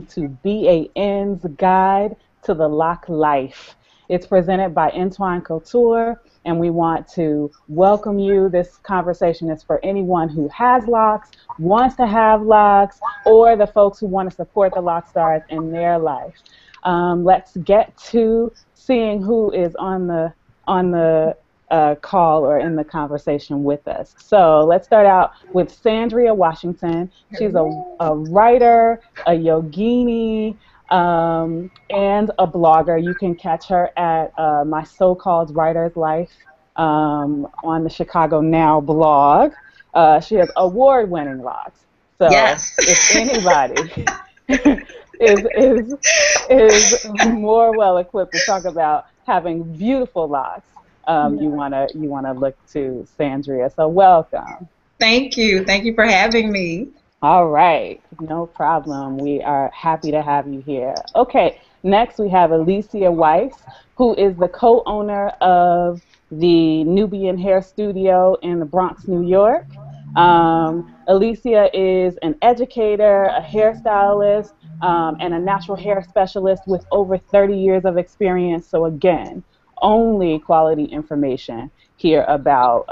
to BAN's Guide to the LOC Life. It's presented by Entwine Couture, and we want to welcome you. This conversation is for anyone who has locks, wants to have locks, or the folks who want to support the lock stars in their life. Let's get to seeing who is on the call or in the conversation with us. So let's start out with Sandria Washington. She's a writer, a yogini, and a blogger. You can catch her at My So-Called Writer's Life on the Chicago Now blog. She has award-winning locks. So yes. If anybody is more well equipped to talk about having beautiful locks, you wanna look to Sandria. So welcome. Thank you. Thank you for having me. All right, no problem. We are happy to have you here. Okay, next we have Alicia Weiss, who is the co-owner of the Nubian Hair Studio in the Bronx, New York. Alicia is an educator, a hairstylist, and a natural hair specialist with over 30 years of experience. So again, only quality information here about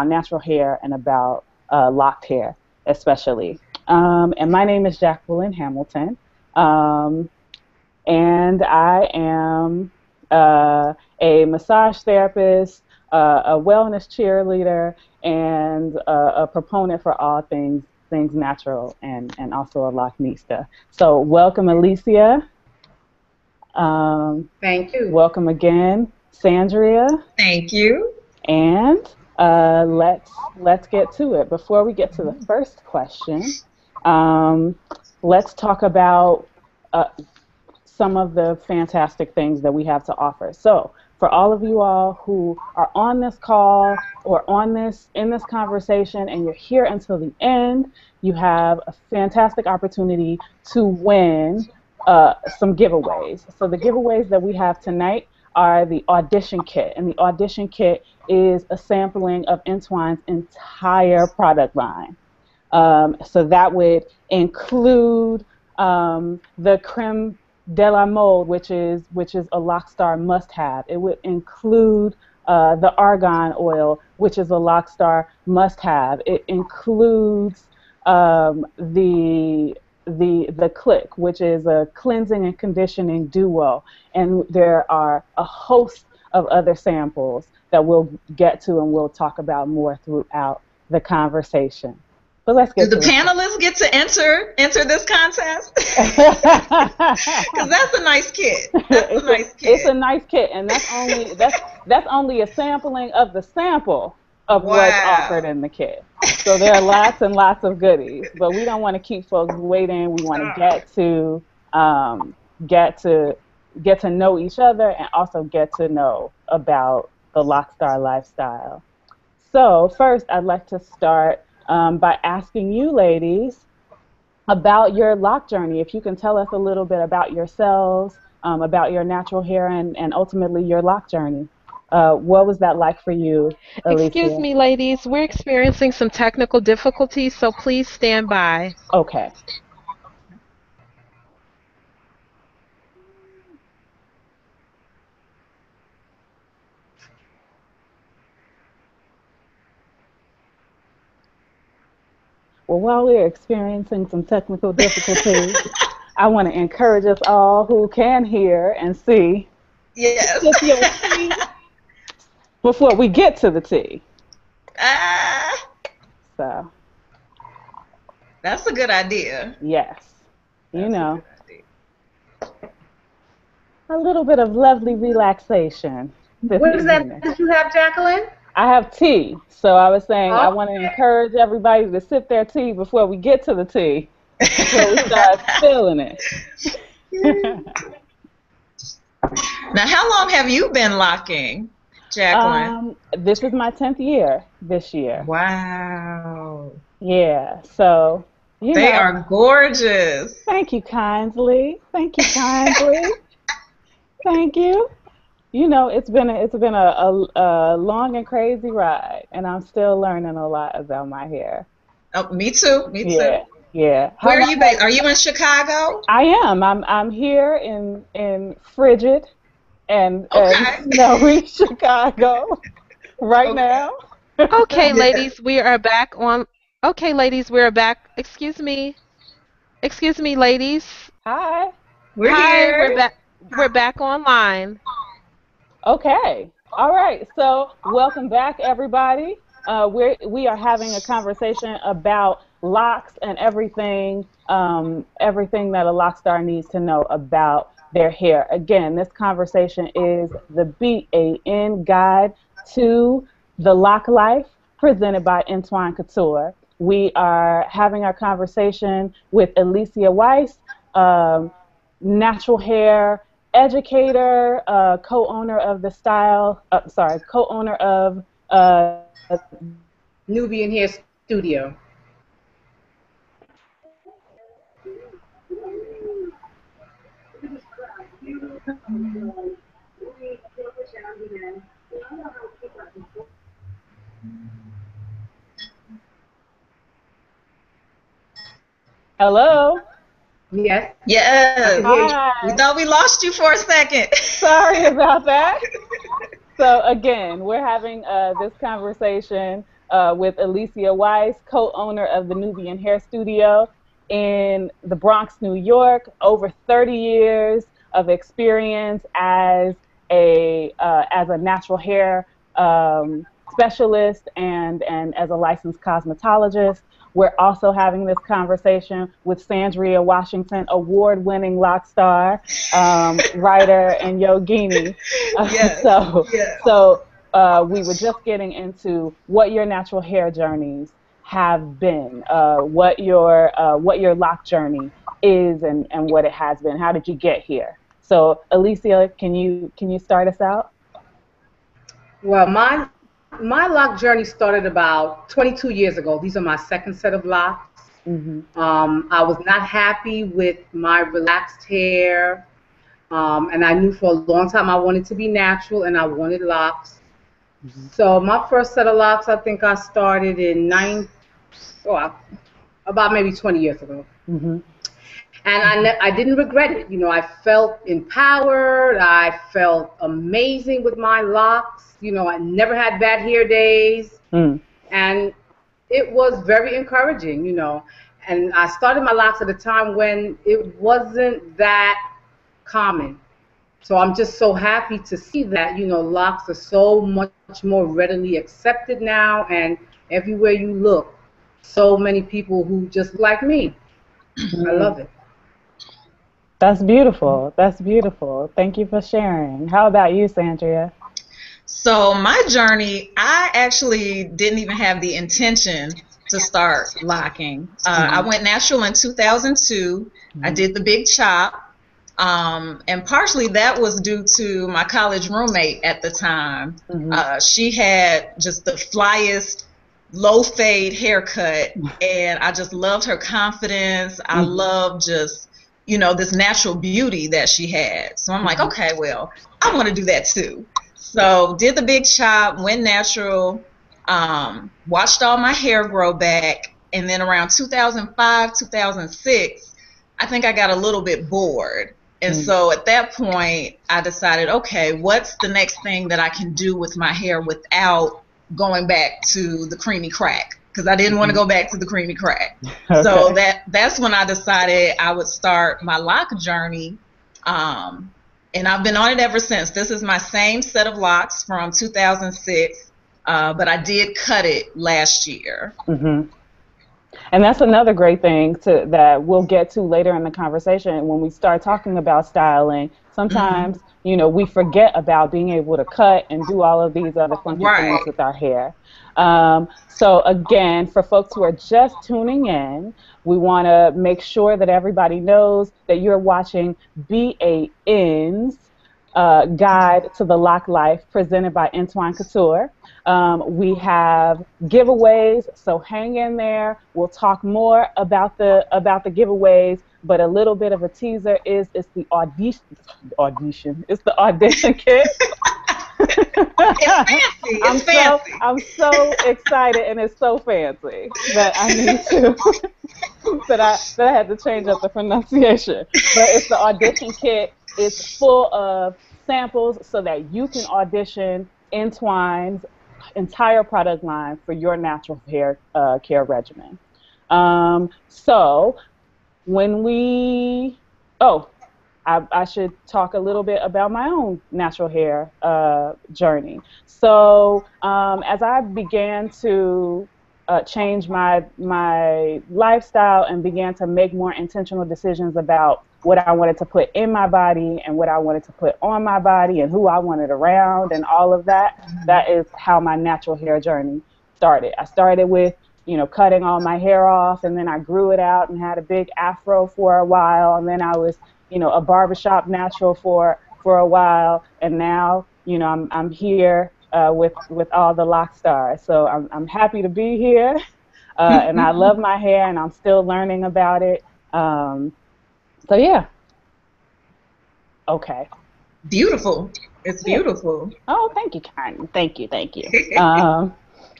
natural hair and about locked hair, especially. And my name is Jacqueline Hamilton, and I am a massage therapist, a wellness cheerleader, and a proponent for all things natural, and also a locknista. So welcome, Alicia. Thank you. Welcome again, Sandria. Thank you. And let's get to it. Before we get to the first question, let's talk about some of the fantastic things that we have to offer. So for all of you all who are on this call or in this conversation and you're here until the end, you have a fantastic opportunity to win some giveaways. So the giveaways that we have tonight are the audition kit, and the audition kit is a sampling of Entwine's entire product line. So that would include the creme de la mode, which is a lock star must-have. It would include the argan oil, which is a lock star must-have. It includes the click, which is a cleansing and conditioning duo, and there are a host of other samples that we'll get to and we'll talk about more throughout the conversation. But let's get to the panelists get to enter this contest? Because that's a nice kit. That's a nice kit. It's a nice kit, and that's only a sampling of the sample of what's offered in the kit. So there are lots and lots of goodies, but we don't want to keep folks waiting. We want to get to know each other and also get to know about the Lock Star lifestyle. So first, I'd like to start by asking you ladies about your lock journey. If you can tell us a little bit about yourselves, about your natural hair, and ultimately your lock journey. What was that like for you, Alicia? Excuse me, ladies. We're experiencing some technical difficulties, so please stand by. Okay. Well, while we're experiencing some technical difficulties, I want to encourage us all who can hear and see. Yes. Before we get to the tea. So. That's a good idea. Yes. You know. A little bit of lovely relaxation. What is that that you have, Jacqueline? I have tea. So I was saying I want to encourage everybody to sip their tea before we get to the tea. Before we start feeling it. Now, how long have you been locking, Jacqueline? This is my 10th year this year. Wow. Yeah, so, they are gorgeous. Thank you kindly. Thank you kindly. Thank you. You know, it's been a long and crazy ride, and I'm still learning a lot about my hair. Oh, me too. Me too. Yeah. How Where are about you based? Are you in Chicago? I am. I'm here in frigid and Okay. snowy Chicago right Okay. now. Okay, Yeah. ladies, we are back on. Okay, ladies, we are back. Excuse me, ladies. Hi. We're Hi, here. we're back online. Okay. All right. So welcome back, everybody. We are having a conversation about locks and everything that a lock star needs to know about their hair. Again, this conversation is the BAN guide to the lock life, presented by Entwine Couture. We are having our conversation with Alicia Weiss, um, natural hair educator, co-owner of the co-owner of Nubian Hair Studio. hello. Yes, I can Yes. hear you. We Hi. thought we lost you for a second. Sorry about that. So again, we're having this conversation with Alicia Weiss, co-owner of the Nubian Hair Studio in the Bronx, New York. Over 30 years of experience as a natural hair specialist and as a licensed cosmetologist. We're also having this conversation with Sandria Washington, award-winning lock star, writer, and yogini. Yes. So Yes. we were just getting into what your natural hair journeys have been, what your lock journey is, and what it has been. How did you get here? So, Alicia, can you start us out? Well, my lock journey started about 22 years ago. These are my second set of locks. Hmm. I was not happy with my relaxed hair, and I knew for a long time I wanted to be natural and I wanted locks. Hmm. So my first set of locks, I think I started in about maybe 20 years ago. Hmm. And I didn't regret it. You know, I felt empowered. I felt amazing with my locks. You know, I never had bad hair days. Mm. And it was very encouraging, you know. And I started my locks at a time when it wasn't that common. So I'm just so happy to see that, you know, locks are so much more readily accepted now. And everywhere you look, so many people who just look like me. I Mm. love it. That's beautiful. That's beautiful. Thank you for sharing. How about you, Sandria? So my journey, I actually didn't even have the intention to start locking. I Hmm. went natural in 2002. I Hmm. did the big chop. And partially that was due to my college roommate at the time. Hmm. She had just the flyest low fade haircut, and I just loved her confidence. I Hmm. loved just, this natural beauty that she had. So I'm like, Hmm. okay, well, I want to do that too. So did the big chop, went natural, watched all my hair grow back, and then around 2005, 2006, I think I got a little bit bored. And Hmm. so at that point, I decided, okay, what's the next thing that I can do with my hair without going back to the creamy crack? Because I didn't want to Hmm. go back to the creamy crack. So Okay. that's when I decided I would start my lock journey. Um, and I've been on it ever since. This is my same set of locks from 2006, but I did cut it last year. Hmm. And that's another great thing that we'll get to later in the conversation when we start talking about styling. Hmm. Sometimes, we forget about being able to cut and do all of these other funky things Right. with our hair. So again, for folks who are just tuning in, we want to make sure that everybody knows that you're watching BAN's guide to the lock life presented by Entwine Couture. We have giveaways, so hang in there. We'll talk more about the giveaways, but a little bit of a teaser is it's the audition. It's the audition kit. It's fancy. I'm It's fancy. so excited, and it's so fancy that I need to that I had to change up the pronunciation. But it's the audition kit. It's full of samples so that you can audition Entwine's entire product line for your natural hair care regimen. So when we oh I should talk a little bit about my own natural hair journey. So as I began to change my lifestyle and began to make more intentional decisions about what I wanted to put in my body and what I wanted to put on my body and who I wanted around and all of that, that is how my natural hair journey started. I started with cutting all my hair off, and then I grew it out and had a big afro for a while, and then I was a barbershop natural for a while, and now I'm here with all the lock stars. So I'm happy to be here, and I love my hair, and I'm still learning about it. So yeah. Okay. Beautiful. It's Yeah. beautiful. Oh, thank you, Karen. Thank you, thank you.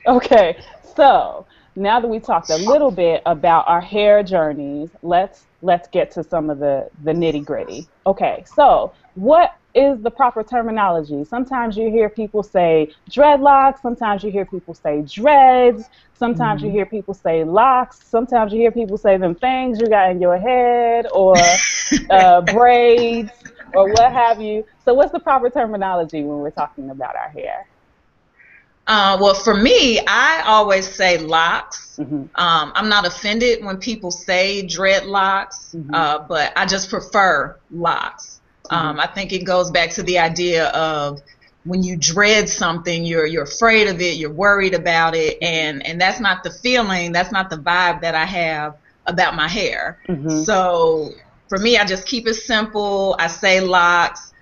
Okay, so now that we talked a little bit about our hair journeys, let's get to some of the nitty gritty. Okay, so what is the proper terminology? Sometimes you hear people say dreadlocks, sometimes you hear people say dreads, sometimes you hear people say locks, sometimes you hear people say them things you got in your head, or braids, or what have you. So what's the proper terminology when we're talking about our hair? Well, for me, I always say locks. Mm-hmm. I'm not offended when people say dreadlocks, Mm-hmm. but I just prefer locks. Mm-hmm. I think it goes back to the idea of when you dread something, you're afraid of it, you're worried about it, and that's not the feeling, that's not the vibe that I have about my hair. Mm-hmm. So for me, I just keep it simple. I say locks.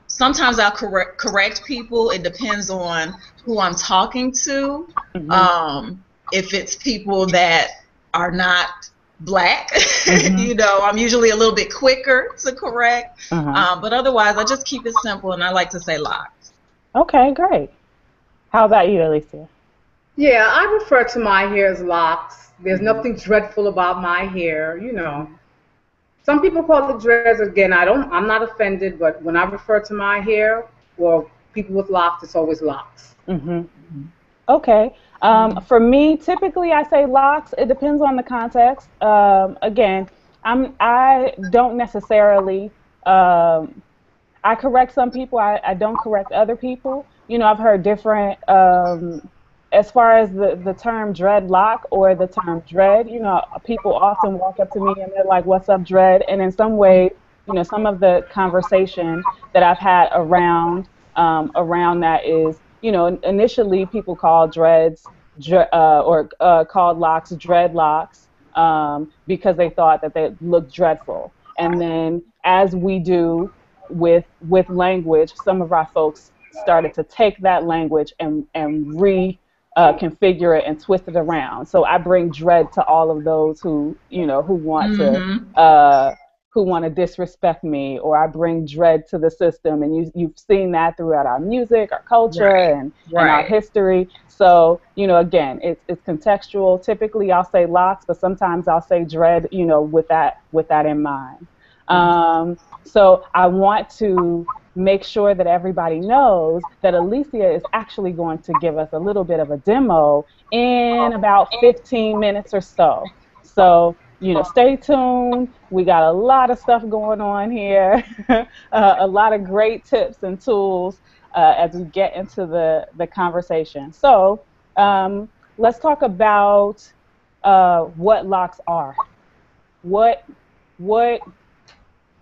Sometimes I'll correct people. It depends on who I'm talking to. Mm-hmm. If it's people that are not black, Mm-hmm. I'm usually a little bit quicker to correct. Uh-huh. But otherwise, I just keep it simple, and I like to say locks. Okay, great. How about you, Alicia? Yeah, I refer to my hair as locks. There's Mm-hmm. nothing dreadful about my hair. Some people call it dreads. Again, I'm not offended, but when I refer to my hair or people with locks, it's always locks. Mm-hmm. Okay. For me, typically I say locks. It depends on the context. Again, I don't necessarily I correct some people. I don't correct other people. I've heard different as far as the term dreadlock or the term dread. People often walk up to me and they're like, "What's up, dread?" And in some ways, some of the conversation that I've had around that is, initially people call dreads or called locks dreadlocks because they thought that they looked dreadful. And then as we do with language, some of our folks started to take that language and configure it and twist it around. So I bring dread to all of those who want to Mm-hmm. uh, disrespect me, or I bring dread to the system. And you've seen that throughout our music, our culture, Right. and our Right. history. So again, it's contextual. Typically, I'll say locks, but sometimes I'll say dread. With that in mind. So I want to make sure that everybody knows that Alicia is actually going to give us a little bit of a demo in about 15 minutes or so. So, stay tuned. We got a lot of stuff going on here, a lot of great tips and tools as we get into the conversation. So, let's talk about what locks are. What what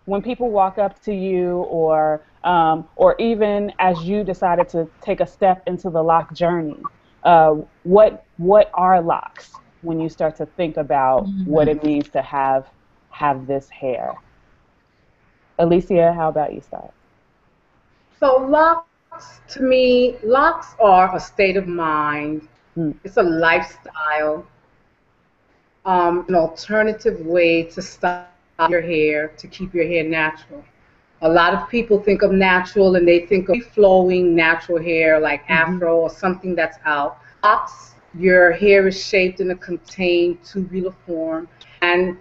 when people walk up to you, or even as you decided to take a step into the lock journey, what are locks when you start to think about what Mm-hmm. it means to have this hair? Alicia, how about you start? So locks, to me, locks are a state of mind. Mm, It's a lifestyle, an alternative way to style your hair to keep your hair natural. A lot of people think of natural and they think of flowing natural hair like afro or something that's out. Locks, your hair is shaped in a contained tubular form, and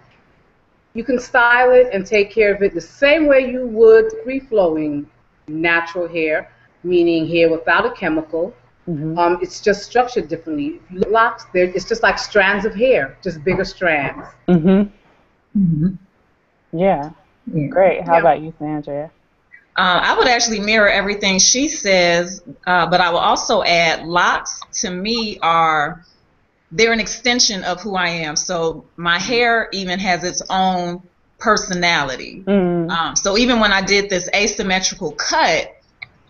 you can style it and take care of it the same way you would free flowing natural hair, meaning hair without a chemical. It's just structured differently. If you look at locks, it's just like strands of hair, just bigger strands. Yeah. Great. How about you, Sandra? I would actually mirror everything she says, but I will also add locks to me they're an extension of who I am. So my hair even has its own personality. So even when I did this asymmetrical cut,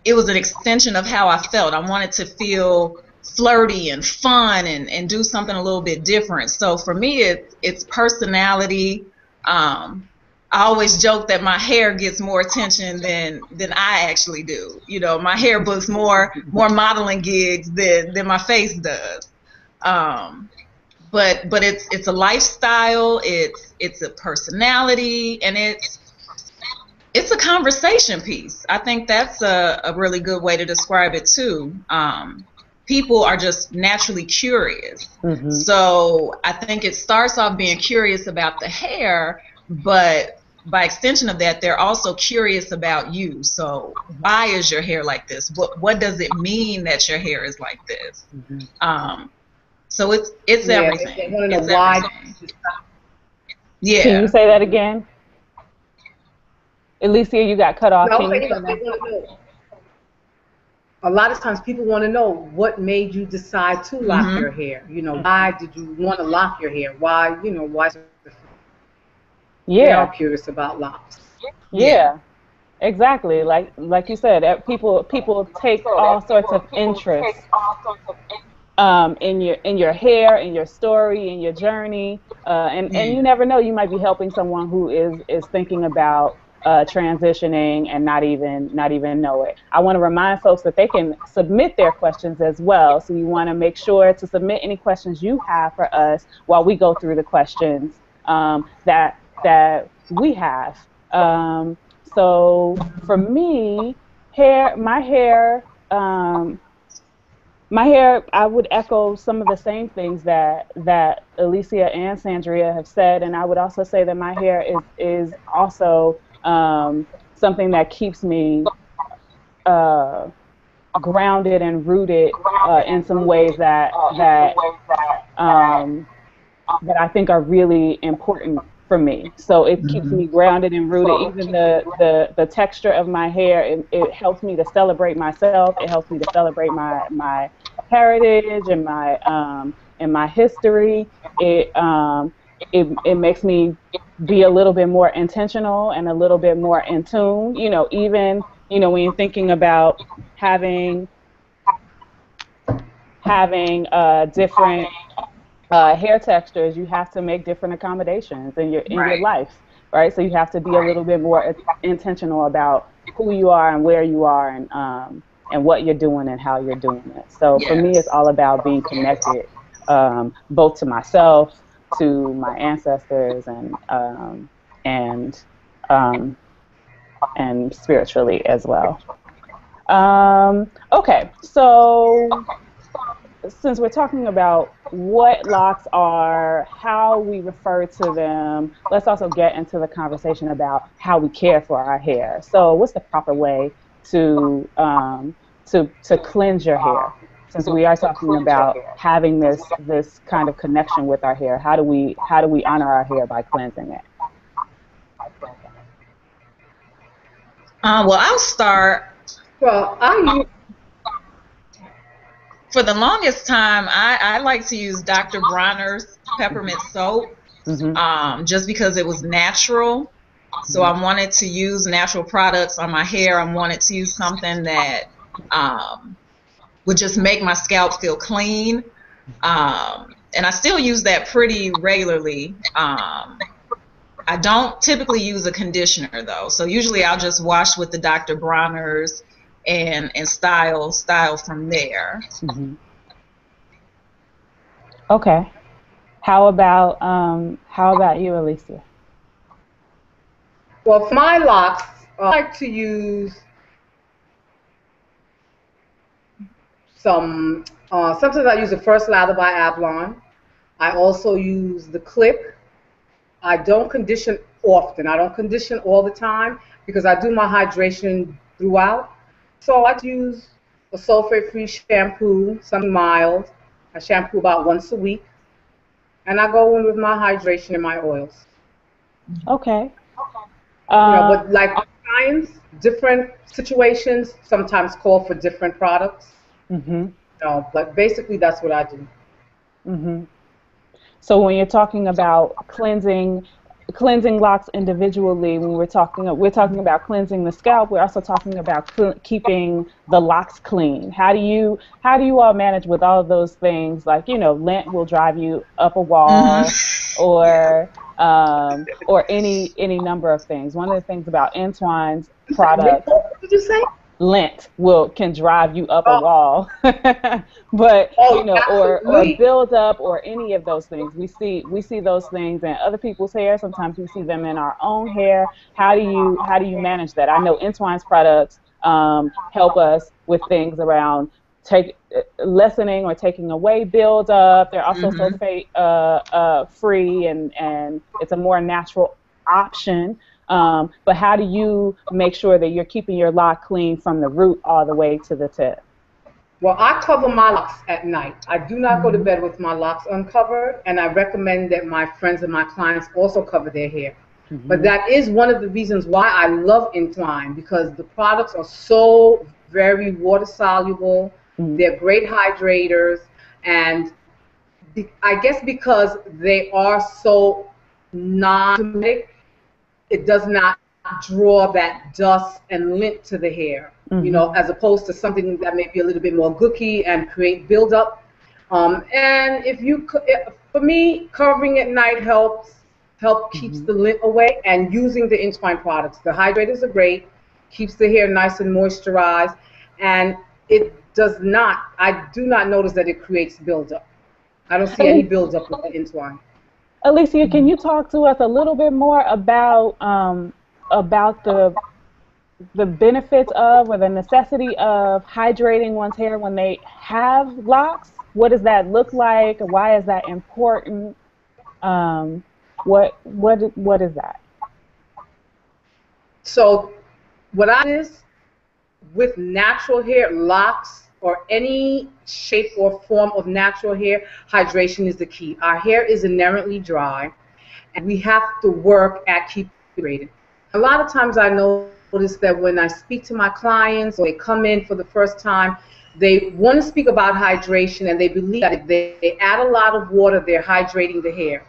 it was an extension of how I felt. I wanted to feel flirty and fun and do something a little bit different. So for me, it's personality. I always joke that my hair gets more attention than I actually do. You know, my hair books more modeling gigs than my face does. But it's a lifestyle. It's a personality, and it's a conversation piece. I think that's a really good way to describe it too. People are just naturally curious. So I think it starts off being curious about the hair, but by extension of that, they're also curious about you. So why is your hair like this? What does it mean that your hair is like this? So it's everything. They want to know why. Yeah. Can you say that again? Alicia, you got cut off. No, they want to know. A lot of times people want to know what made you decide to lock your hair. You know, why did you want to lock your hair? Why, why? They're all curious about locks. Yeah. Exactly. Like you said, people take all sorts of interest in your hair, in your story, in your journey, and you never know, you might be helping someone who is thinking about transitioning and not even know it. I want to remind folks that they can submit their questions as well. So you want to make sure to submit any questions you have for us while we go through the questions that we have. So for me, my hair, I would echo some of the same things that Alicia and Sandria have said, and I would also say that my hair is also something that keeps me grounded and rooted in some ways that I think are really important for me. So it keeps me grounded and rooted. Even the texture of my hair, it helps me to celebrate myself. It helps me to celebrate my heritage and my history. It makes me be a little bit more intentional and a little bit more in tune. Even when you're thinking about having different hair textures, you have to make different accommodations in your life, right? So you have to be a little bit more intentional about who you are and where you are and what you're doing and how you're doing it. So for me, it's all about being connected, both to myself, to my ancestors, and spiritually as well. Okay, so since we're talking about what locks are, how we refer to them, let's also get into the conversation about how we care for our hair. So what's the proper way to cleanse your hair? Since we are talking about having this kind of connection with our hair, how do we honor our hair by cleansing it? Well, I'll start. Well, For the longest time, I like to use Dr. Bronner's peppermint soap, just because it was natural. So I wanted to use natural products on my hair. I wanted to use something that would just make my scalp feel clean. And I still use that pretty regularly. I don't typically use a conditioner though. So usually I'll just wash with the Dr. Bronner's and style from there. Okay. How about you, Alicia? Well, for my locks, I like to use some, sometimes I use the First Lather by Avalon. I also use the Clip. I don't condition often. I don't condition all the time because I do my hydration throughout. So I like to use a sulfate-free shampoo, something mild. I shampoo about once a week, and I go in with my hydration and my oils. Okay. But like clients, different situations sometimes call for different products. Mhm. But basically that's what I do. Mhm. So when you're talking about cleansing locks individually, when we're talking about cleansing the scalp, we're also talking about keeping the locks clean. How do you all manage with all of those things? Like, lint will drive you up a wall, or any number of things. One of the things about Entwine's products, What did you say? lint will can drive you up a Oh, wall. But oh, or absolutely. build up, or any of those things, we see those things in other people's hair. Sometimes we see them in our own hair. How do you manage that? I know Entwine's products help us with things around take lessening or taking away buildup. They're also Mhm. sulfate free, and it's a more natural option. But how do you make sure that you're keeping your lock clean from the root all the way to the tip? Well, I cover my locks at night. I do not go to Hmm. bed with my locks uncovered, and I recommend that my friends and my clients also cover their hair. But Hmm. that is one of the reasons why I love Entwine because the products are so very water soluble. Hmm. They're great hydrators, and I guess because they are so non-hermetic, it does not draw that dust and lint to the hair, Hmm. as opposed to something that may be a little bit more gooky and create buildup. And for me, covering at night help keeps Hmm. the lint away, and using the Inspine products. The hydrators are great, keeps the hair nice and moisturized, and I do not notice that it creates buildup. I don't see any Ali- buildup with the Entwine. Alicia, can you talk to us a little bit more about the benefits of, or the necessity of, hydrating one's hair when they have locks? What does that look like? Why is that important? Um, what is that? So what I is with natural hair, locks, or any shape or form of natural hair, hydration is the key. Our hair is inherently dry, and we have to work at keeping it hydrated. A lot of times I notice that when I speak to my clients or they come in for the first time, they want to speak about hydration and they believe that if they add a lot of water, they're hydrating the hair.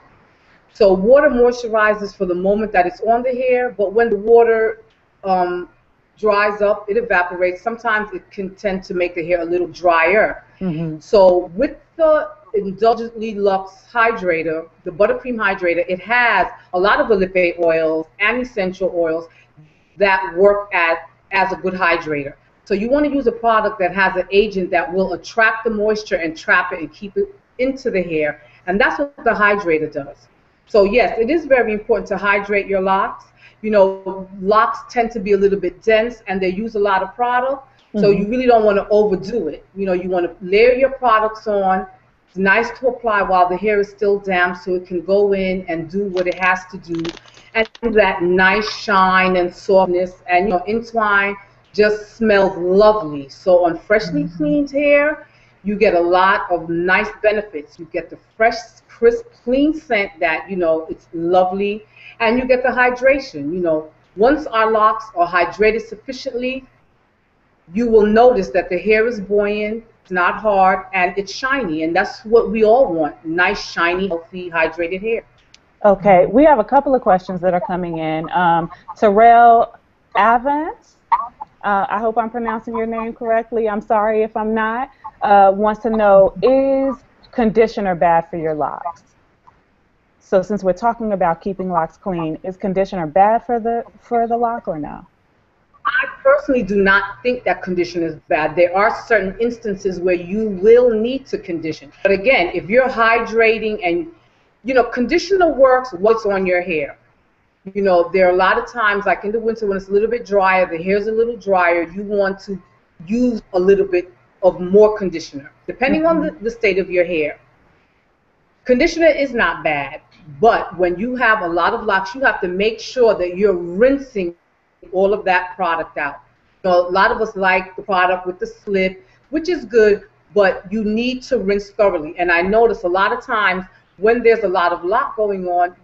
So water moisturizes for the moment that it's on the hair, but when the water um, dries up, it evaporates. Sometimes it can tend to make the hair a little drier. Hmm. So with the Indulgently Luxe Hydrator, the buttercream hydrator, it has a lot of olipay oils and essential oils that work as a good hydrator. So you want to use a product that has an agent that will attract the moisture and trap it and keep it into the hair. And that's what the hydrator does. So yes, it is very important to hydrate your locks. Locks tend to be a little bit dense and they use a lot of product. So Hmm. you really don't want to overdo it. You want to layer your products on. It's nice to apply while the hair is still damp so it can go in and do what it has to do. And that nice shine and softness. And Entwine just smells lovely. So on freshly cleaned hair, you get a lot of nice benefits. You get the fresh, crisp, clean scent that, it's lovely. And you get the hydration. Once our locks are hydrated sufficiently, you will notice that the hair is buoyant, it's not hard, and it's shiny. And that's what we all want: nice, shiny, healthy, hydrated hair. Okay, we have a couple of questions that are coming in. Terrell Avance, I hope I'm pronouncing your name correctly. I'm sorry if I'm not. Wants to know, is conditioner bad for your locks? So since we're talking about keeping locks clean, is conditioner bad for the lock, or no? I personally do not think that condition is bad. There are certain instances where you will need to condition. But again, if you're hydrating and, conditioner works what's on your hair. You know, there are a lot of times, like in the winter when it's a little bit drier, the hair's a little drier, you want to use a little bit of more conditioner, depending on the state of your hair. Conditioner is not bad, but when you have a lot of locks, you have to make sure that you're rinsing all of that product out. You know, a lot of us like the product with the slip, which is good, but you need to rinse thoroughly. And I notice a lot of times when there's a lot of lock going on,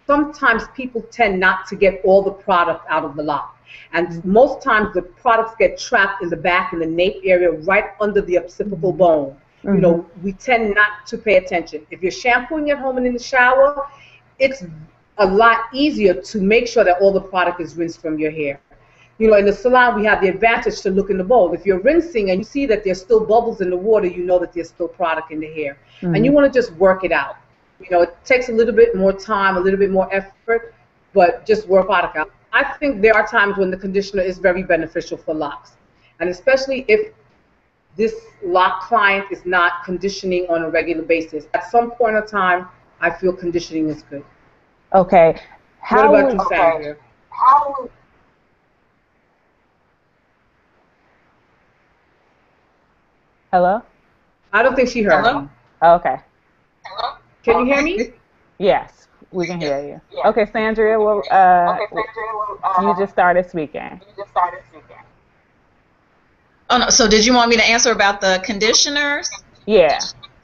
sometimes people tend not to get all the product out of the lock. And most times the products get trapped in the back in the nape area right under the occipital bone. You know, we tend not to pay attention. If you're shampooing at home and in the shower, it's a lot easier to make sure that all the product is rinsed from your hair. You know, in the salon, we have the advantage to look in the bowl. If you're rinsing and you see that there's still bubbles in the water, you know that there's still product in the hair. And you want to just work it out. You know, it takes a little bit more time, a little bit more effort, but just work product out. I think there are times when the conditioner is very beneficial for locks, and especially if this lock client is not conditioning on a regular basis. At some point in time, I feel conditioning is good. Okay. What about you, Sandra? Hello? I don't think she heard me. Okay. Can you hear me? Yes, we can hear you. Okay, Sandra, well, you just started speaking. Oh no, so did you want me to answer about the conditioners? Yeah.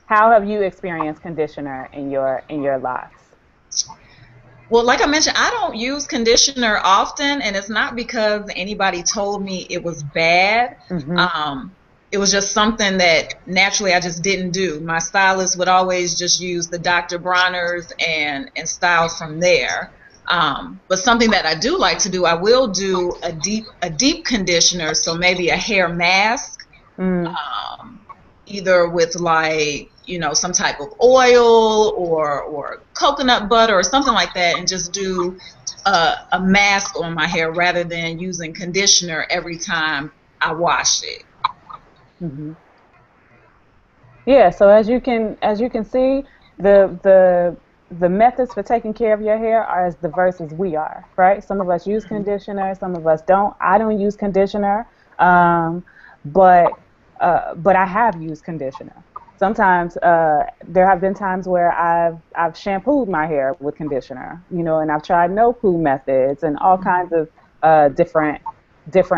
How have you experienced conditioner in your locks? Well, like I mentioned, I don't use conditioner often, and it's not because anybody told me it was bad. It was just something that naturally I just didn't do. My stylist would always just use the Dr. Bronner's and style from there. But something that I do like to do, I will do a deep conditioner, so maybe a hair mask, either with like, you know, some type of oil or coconut butter or something like that, and just do a mask on my hair rather than using conditioner every time I wash it. Yeah, so as you can see, the methods for taking care of your hair are as diverse as we are, right? Some of us use conditioner, some of us don't. I don't use conditioner, but I have used conditioner. Sometimes there have been times where I've shampooed my hair with conditioner, you know, and I've tried no poo methods and all kinds of different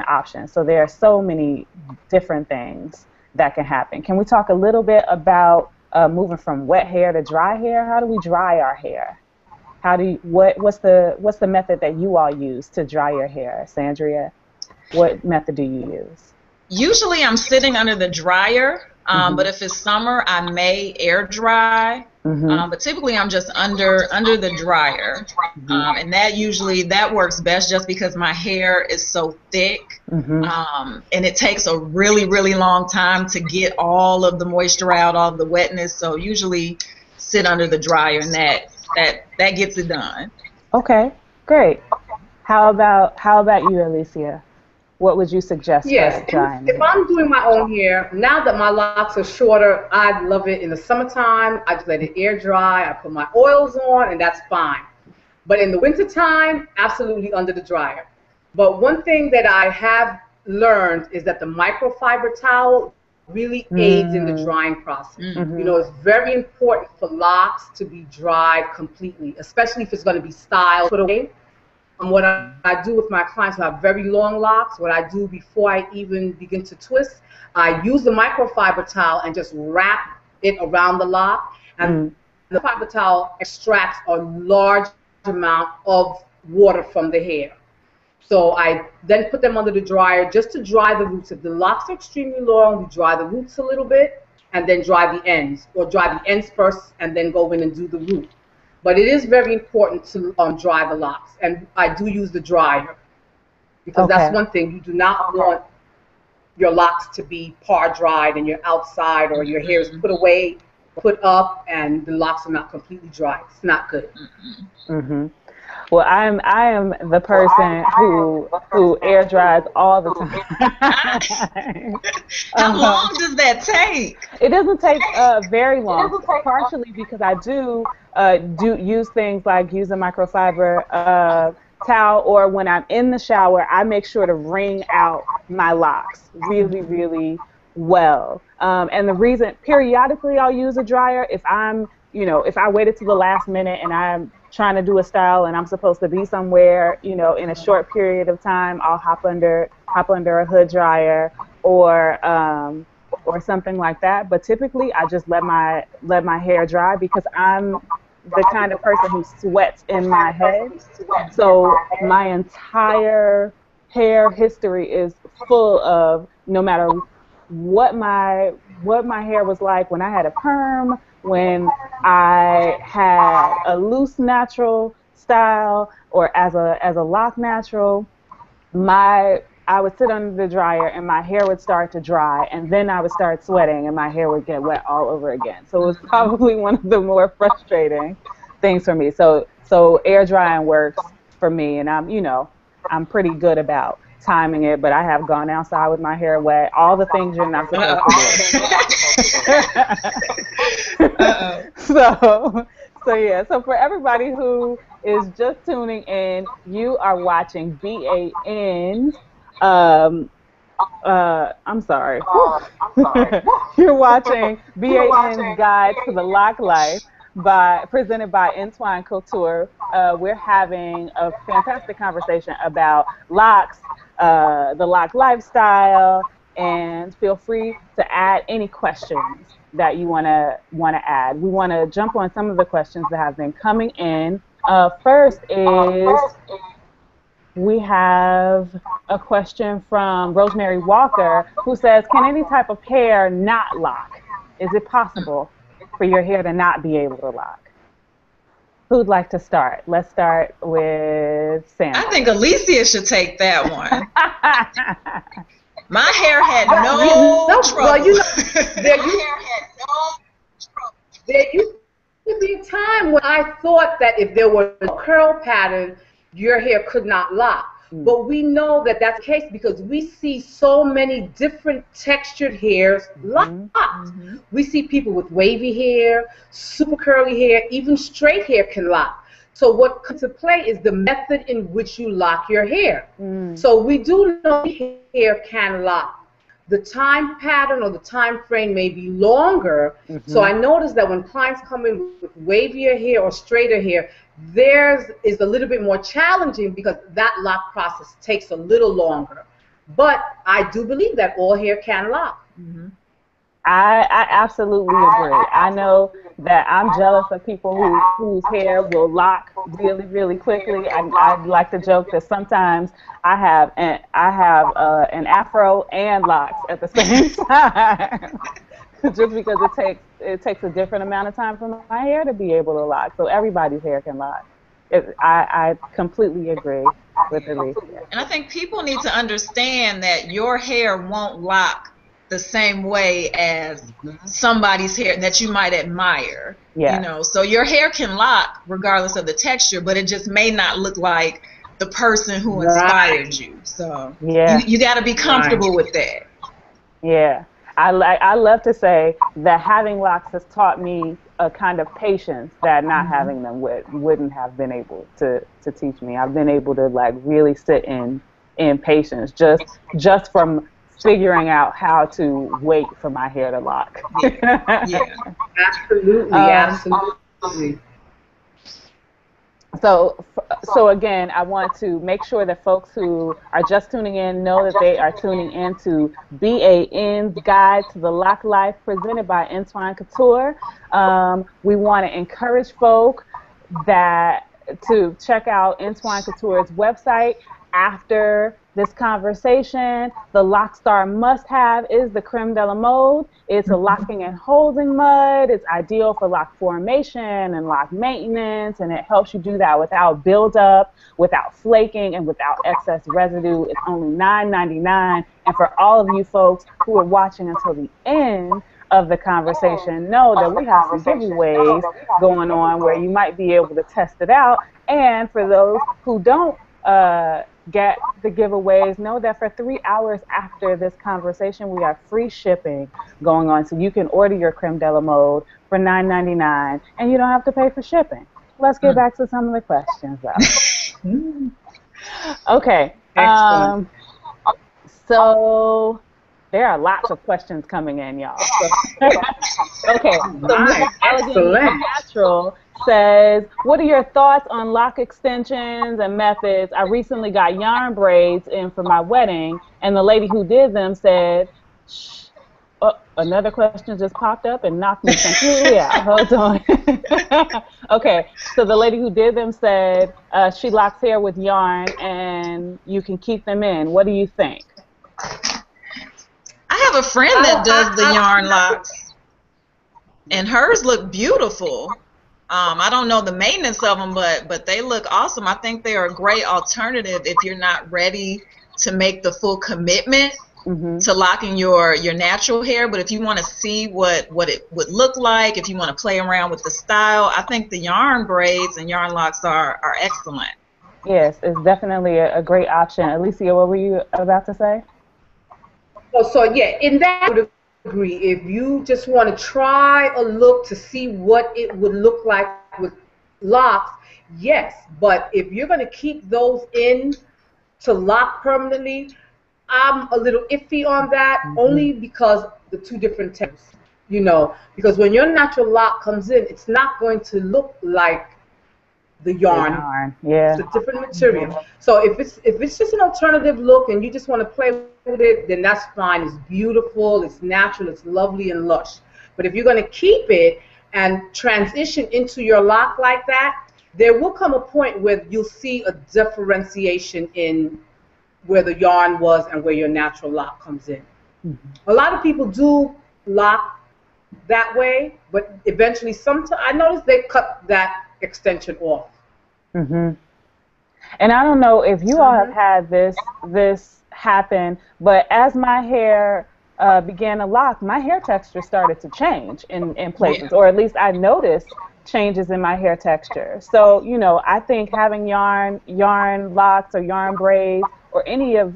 options. So there are so many different things that can happen. Can we talk a little bit about moving from wet hair to dry hair? How do we dry our hair? What's the method that you all use to dry your hair, Sandria? What method do you use? Usually I'm sitting under the dryer, but if it's summer, I may air dry. But typically I'm just under the dryer, and that works best just because my hair is so thick, and it takes a really long time to get all of the moisture out, all of the wetness. So usually sit under the dryer, and that gets it done. Okay, great. How about you, Alicia? What would you suggest for drying? If I'm doing my own hair, now that my locks are shorter, I love it in the summertime. I just let it air dry. I put my oils on, and that's fine. But in the wintertime, absolutely under the dryer. But one thing that I have learned is that the microfiber towel really aids in the drying process. You know, it's very important for locks to be dried completely, especially if it's going to be styled, put away. What I do with my clients who have very long locks, what I do before I even begin to twist, I use the microfiber towel and just wrap it around the lock, and the fiber towel extracts a large amount of water from the hair. So I then put them under the dryer just to dry the roots. If the locks are extremely long, we dry the roots a little bit and then dry the ends, or dry the ends first and then go in and do the root. But it is very important to dry the locks, and I do use the dryer because that's one thing. You do not want your locks to be par dried and you're outside, or your hair is put away, put up, and the locks are not completely dry. It's not good. Well, I am the person who air dries all the time. How long does that take? It doesn't take very long. Partially because I do use things like using microfiber towel, or when I'm in the shower, I make sure to wring out my locks really, really well. And the reason, periodically I'll use a dryer if I'm, if I waited to the last minute and I'm trying to do a style and I'm supposed to be somewhere, in a short period of time, I'll hop under a hood dryer or something like that. But typically I just let my hair dry because I'm the kind of person who sweats in my head. So my entire hair history is full of, no matter what my hair was like when I had a perm, when I had a loose natural style, or as a lock natural, I would sit under the dryer and my hair would start to dry, and then I would start sweating and my hair would get wet all over again. So it was probably one of the more frustrating things for me. So air drying works for me, and I'm pretty good about timing it, but I have gone outside with my hair wet, all the things you're not supposed to do. So for everybody who is just tuning in, you are watching BAN's I'm sorry. You're watching BAN's Guide to the Lock Life presented by Entwine Couture. We're having a fantastic conversation about locks, the lock lifestyle, and feel free to add any questions that you want to add. We want to jump on some of the questions that have been coming in. First is, we have a question from Rosemary Walker, who says, can any type of hair not lock? Is it possible for your hair to not be able to lock? Who'd like to start? Let's start with Sam. I think Alicia should take that one. My hair had no trouble. There used to be a time when I thought that if there was a curl pattern, your hair could not lock. But we know that that's the case because we see so many different textured hairs locked. We see people with wavy hair, super curly hair, even straight hair can lock. So what comes into play is the method in which you lock your hair. So we do know hair can lock. The time pattern or the time frame may be longer. So I noticed that when clients come in with wavier hair or straighter hair, theirs is a little bit more challenging because that lock process takes a little longer. But I do believe that all hair can lock. I absolutely agree. I know that I'm jealous of people whose hair will lock really, really quickly. I like to joke that sometimes I have an afro and locks at the same time, just because it takes a different amount of time for my hair to be able to lock. So everybody's hair can lock. I completely agree with Alicia. And I think people need to understand that your hair won't lock the same way as somebody's hair that you might admire. So your hair can lock regardless of the texture, but it just may not look like the person who inspired you. So you got to be comfortable with that. Yeah. I love to say that having locks has taught me a kind of patience that not having them wouldn't have been able to teach me. I've been able to really sit in patience just from figuring out how to wait for my hair to lock. Absolutely. So again, I want to make sure that folks who are just tuning in know that they are tuning in to BAN's Guide to the Lock Life presented by Entwine Couture. We want to encourage folk to check out Entwine Couture's website. After this conversation, the Lock Star must-have is the creme de la mode. It's a locking and holding mud. It's ideal for lock formation and lock maintenance, and it helps you do that without buildup, without flaking, and without excess residue. It's only $9.99. And for all of you folks who are watching until the end of the conversation, know that we have some giveaways going on where you might be able to test it out. And for those who don't get the giveaways, know that for 3 hours after this conversation, we have free shipping going on, so you can order your creme de la mode for $9.99 and you don't have to pay for shipping. Let's get back to some of the questions though. Okay. Excellent. So there are lots of questions coming in, y'all. So okay. All So Miss right. Elegant Excellent. Natural says, "What are your thoughts on lock extensions and methods? I recently got yarn braids in for my wedding, and the lady who did them said, Shh, oh, another question just popped up and knocked me completely out. Hold on." Okay, so the lady who did them said she locks hair with yarn and you can keep them in. What do you think? I have a friend that does the yarn locks, and hers look beautiful. I don't know the maintenance of them, but they look awesome. I think they are a great alternative if you're not ready to make the full commitment Hmm. to locking your natural hair. But if you want to see what it would look like, if you want to play around with the style, I think the yarn braids and yarn locks are excellent. Yes, it's definitely a great option. Alicia, what were you about to say? Oh, so yeah, in that I would agree. If you just want to try a look to see what it would look like with locks, yes. But if you're going to keep those in to lock permanently, I'm a little iffy on that Hmm. only because the two different textures, because when your natural lock comes in, it's not going to look like the The yarn. yarn, It's yeah. a different material. So if it's just an alternative look and you just want to play with it, then that's fine. It's beautiful, it's natural, it's lovely and lush. But if you're going to keep it and transition into your lock like that, there will come a point where you'll see a differentiation in where the yarn was and where your natural lock comes in. Hmm. A lot of people do lock that way, but eventually, sometimes I noticed they cut that extension off. Hmm. And I don't know if you all have Hmm. had this happen, but as my hair began to lock, my hair texture started to change in Yeah. places, or at least I noticed changes in my hair texture. So, I think having yarn locks or yarn braids or any of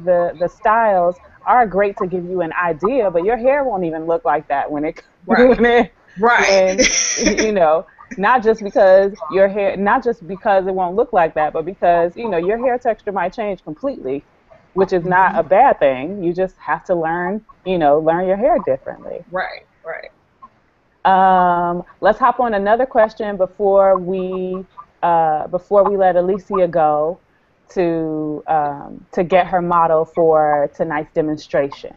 the styles are great to give you an idea, but your hair won't even look like that when it Right. Right. when you know not just because not just because it won't look like that, but because your hair texture might change completely, which is not a bad thing. You just have to learn your hair differently. Right. Right. Let's hop on another question before we let Alicia go to get her model for tonight's demonstration.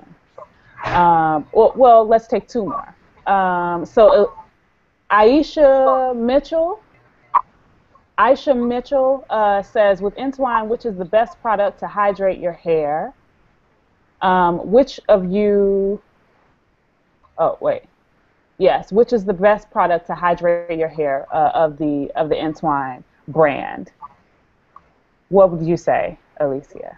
Well, let's take two more. So Aisha Mitchell Aisha Mitchell says, with Entwine, which is the best product to hydrate your hair? Which of you, oh, wait. Yes, which is the best product to hydrate your hair of the Entwine brand? What would you say, Alicia?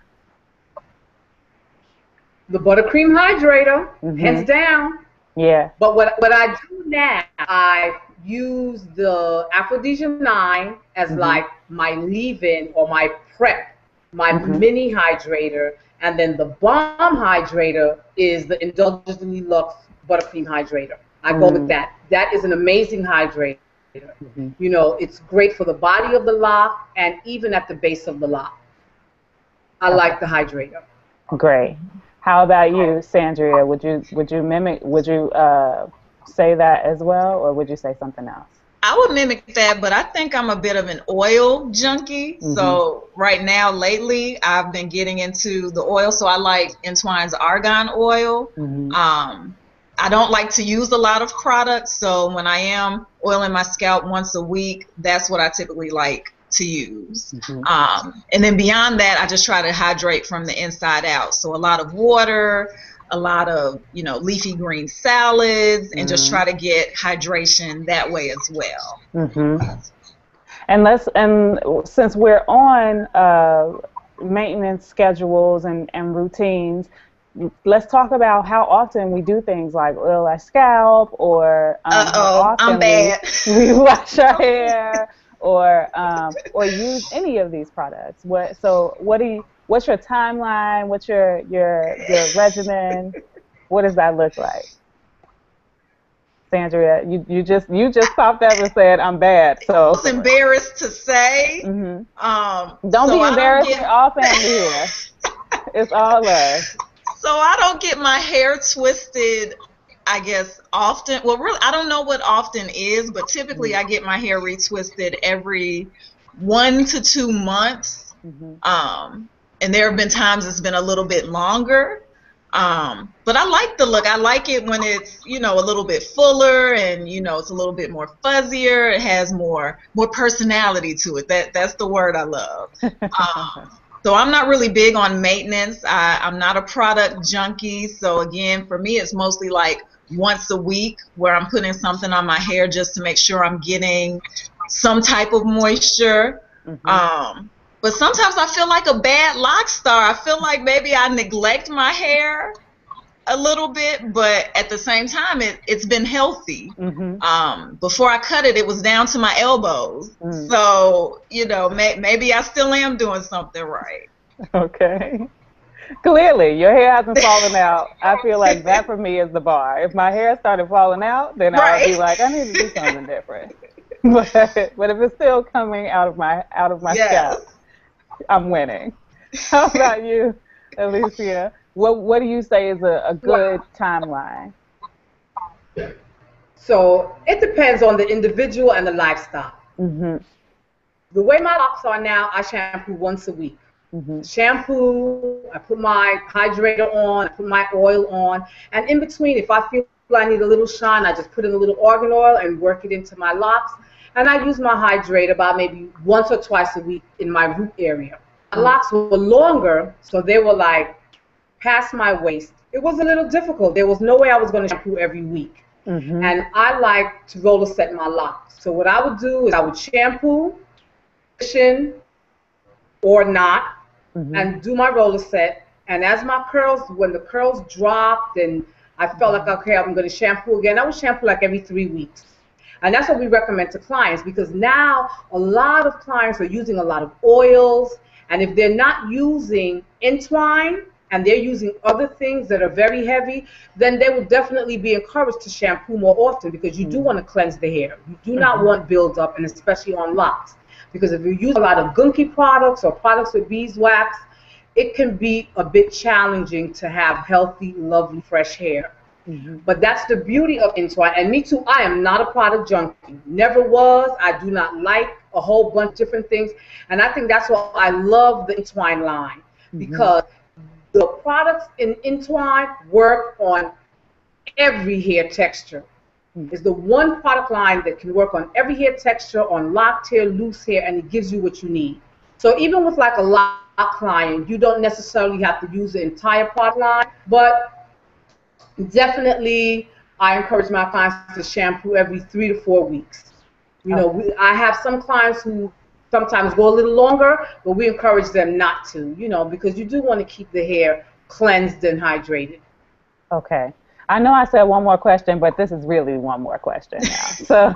The buttercream hydrator, hands Mm-hmm. down. Yeah. But what I do now, I use the Aphrodisian 9 as Mm-hmm. like my leave-in or my prep, my Mm-hmm. mini hydrator, and then the bomb hydrator is the Indulgently Luxe buttercream hydrator. I go with that. That is an amazing hydrator. Mm-hmm. It's great for the body of the lock and even at the base of the lock. I Okay. like the hydrator. Great. How about you, Sandria? Would you say that as well, or would you say something else? I would mimic that, but I think I'm a bit of an oil junkie. Mm-hmm. So right now, lately, I've been getting into the oil. So I like Entwine's argan oil. Mm-hmm. Um, I don't like to use a lot of products, so when I am oiling my scalp once a week, that's what I typically like to use. Mm-hmm. And then beyond that, I just try to hydrate from the inside out. So a lot of water, a lot of leafy green salads, and just try to get hydration that way as well. Mm-hmm. And since we're on maintenance schedules and routines, let's talk about how often we do things like oil our scalp, or how Uh-oh, I'm often we bad. we wash our hair, or use any of these products. What's your timeline? What's your regimen? What does that look like? Sandra, you just popped up and said I'm bad. I So was embarrassed to say. don't So be I don't embarrassed. get We're all family here. It's all love. so I don't get my hair twisted, I guess, often. Well, really, I don't know what often is, but typically I get my hair retwisted every 1 to 2 months. And there have been times it's been a little bit longer. But I like the look. I like it when it's, a little bit fuller and, it's a little bit more fuzzier. It has more personality to it. That's the word I love. So I'm not really big on maintenance. I'm not a product junkie. So again, for me, it's mostly like once a week where I'm putting something on my hair just to make sure I'm getting some type of moisture. But sometimes I feel like a bad lock star. I feel like maybe I neglect my hair a little bit, but at the same time, it's been healthy. Before I cut it, it was down to my elbows. So, maybe I still am doing something right. Okay. Clearly, your hair hasn't fallen out. I feel like that for me is the bar. If my hair started falling out, then I would be like, I need to do something different. But if it's still coming out of my scalp, I'm winning. How about you, Alicia? What do you say is a good timeline? So it depends on the individual and the lifestyle. The way my locks are now, I shampoo once a week. Shampoo, I put my hydrator on, I put my oil on, and in between, if I feel I need a little shine, I just put in a little argan oil and work it into my locks. And I use my hydrator about maybe once or twice a week in my root area. My locks were longer, so they were like past my waist. It was a little difficult. There was no way I was going to shampoo every week. And I like to roller set my locks. So what I would do is I would shampoo, or not, and do my roller set. And as when the curls dropped and I felt like, okay, I'm going to shampoo again, I would shampoo like every 3 weeks. And that's what we recommend to clients, because now a lot of clients are using a lot of oils, and if they're not using entwine and they're using other things that are very heavy, then they will definitely be encouraged to shampoo more often, because you do want to cleanse the hair. You do not want buildup, and especially on locks. Because if you use a lot of gunky products or products with beeswax, it can be a bit challenging to have healthy, lovely, fresh hair. But that's the beauty of entwine. And me too, I am not a product junkie. Never was. I do not like a whole bunch of different things. And I think that's why I love the entwine line, because the products in entwine work on every hair texture. It's the one product line that can work on every hair texture, on locked hair, loose hair, and it gives you what you need. So even with like a lock client, you don't necessarily have to use the entire product line, but definitely I encourage my clients to shampoo every 3 to 4 weeks. I have some clients who sometimes go a little longer, but we encourage them not to, because you do want to keep the hair cleansed and hydrated. Okay. I know I said one more question, but this is really one more question now. So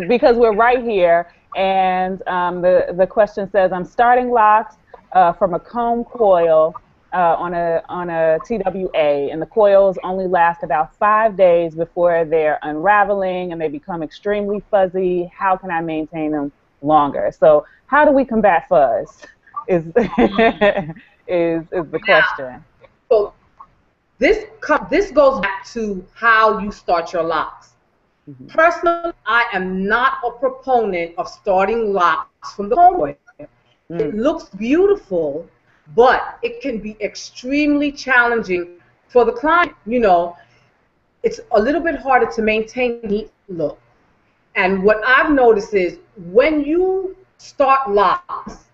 because we're right here, and the question says, I'm starting locks from a comb coil on a TWA, and the coils only last about 5 days before they're unraveling and they become extremely fuzzy. How can I maintain them longer? So how do we combat fuzz is the question. So this goes back to how you start your locks. Personally, I am not a proponent of starting locks from the comb coil. It looks beautiful, but it can be extremely challenging for the client. It's a little bit harder to maintain the neat look. And what I've noticed is when you start locks,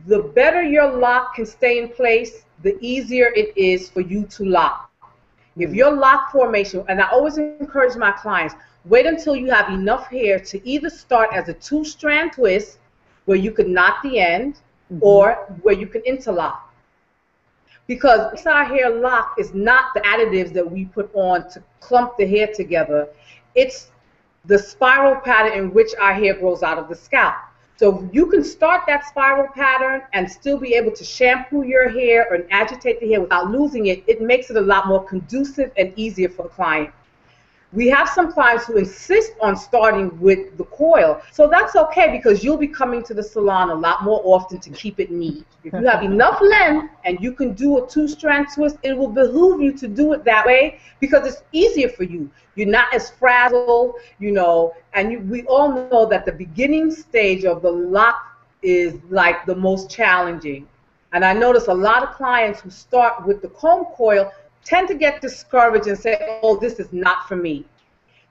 the better your lock can stay in place, the easier it is for you to lock. If your lock formation, and I always encourage my clients, wait until you have enough hair to either start as a 2-strand twist, where you can knot the end, or where you can interlock. Because our hair lock is not the additives that we put on to clump the hair together. It's the spiral pattern in which our hair grows out of the scalp. So you can start that spiral pattern and still be able to shampoo your hair and agitate the hair without losing it. It makes it a lot more conducive and easier for the client. We have some clients who insist on starting with the coil. So that's okay, because you'll be coming to the salon a lot more often to keep it neat. If you have enough length and you can do a 2-strand twist, it will behoove you to do it that way, because it's easier for you. You're not as frazzled, you know, and we all know that the beginning stage of the lock is like the most challenging. And I notice a lot of clients who start with the comb coil tend to get discouraged and say, oh, this is not for me.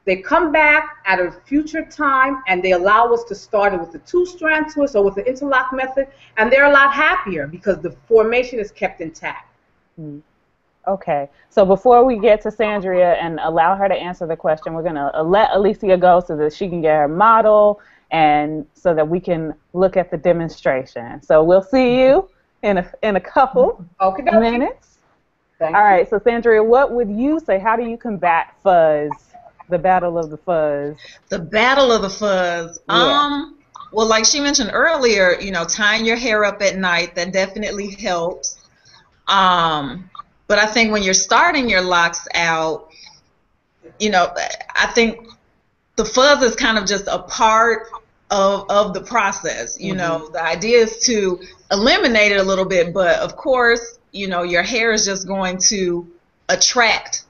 They come back at a future time and they allow us to start it with the 2-strand twist or with the interlock method, and they're a lot happier because the formation is kept intact. Okay, so before we get to Sandria and allow her to answer the question, we're going to let Alicia go so that she can get her model and so that we can look at the demonstration. So we'll see you in a couple minutes. All right, so Sandria, what would you say? How do you combat fuzz, the battle of the fuzz? The battle of the fuzz. Yeah. Well, like she mentioned earlier, you know, tying your hair up at night, that definitely helps. But I think when you're starting your locks out, you know, I think the fuzz is kind of just a part of the process. You know, the idea is to eliminate it a little bit, but of course, you know, your hair is just going to attract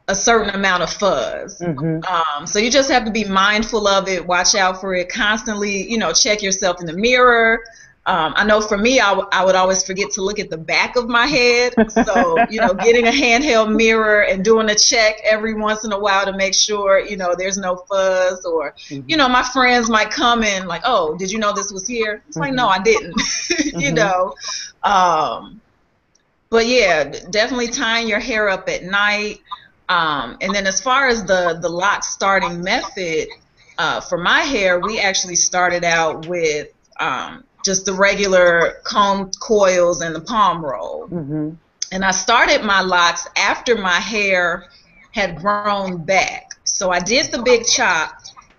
a certain amount of fuzz. So you just have to be mindful of it, watch out for it, constantly, you know, check yourself in the mirror. I know for me, I would always forget to look at the back of my head. So, you know, getting a handheld mirror and doing a check every once in a while to make sure, you know, there's no fuzz. Or, you know, my friends might come in like, oh, did you know this was here? It's like, no, I didn't, you know. But yeah, definitely tying your hair up at night. And then as far as the lock starting method, for my hair, we actually started out with just the regular comb coils and the palm roll. And I started my locks after my hair had grown back. So I did the big chop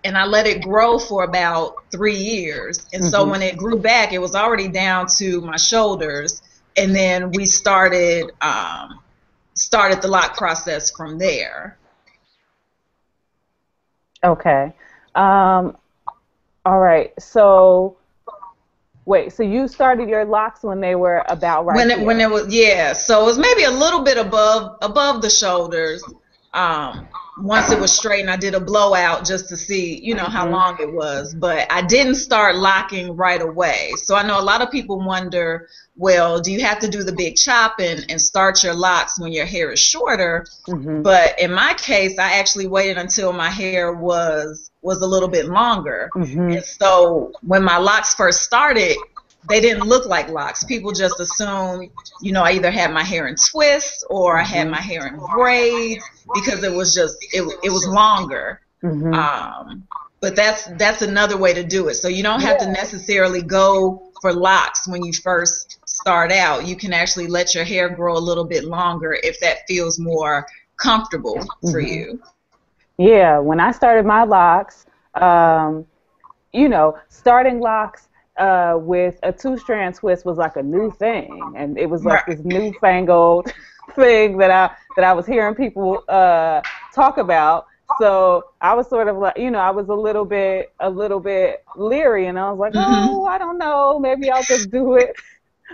and I let it grow for about 3 years. And so when it grew back, it was already down to my shoulders. And then we started the lock process from there. Okay. All right. So wait. So you started your locks when they were about when it was, yeah. So it was maybe a little bit above the shoulders. Once it was straightened, I did a blowout just to see, you know, how long it was. But I didn't start locking right away. So I know a lot of people wonder, well, do you have to do the big chop and start your locks when your hair is shorter? But in my case, I actually waited until my hair was a little bit longer. And so when my locks first started, they didn't look like locks. People just assumed, you know, I either had my hair in twists or I had my hair in braids because it was just, it was longer. But that's another way to do it. So you don't have to necessarily go for locks when you first start out. You can actually let your hair grow a little bit longer if that feels more comfortable for you. Yeah, when I started my locks, you know, starting locks with a 2-strand twist was like a new thing, and it was like this newfangled thing that I was hearing people talk about. So I was sort of like, you know, I was a little bit leery, and I was like, oh, I don't know, maybe I'll just do it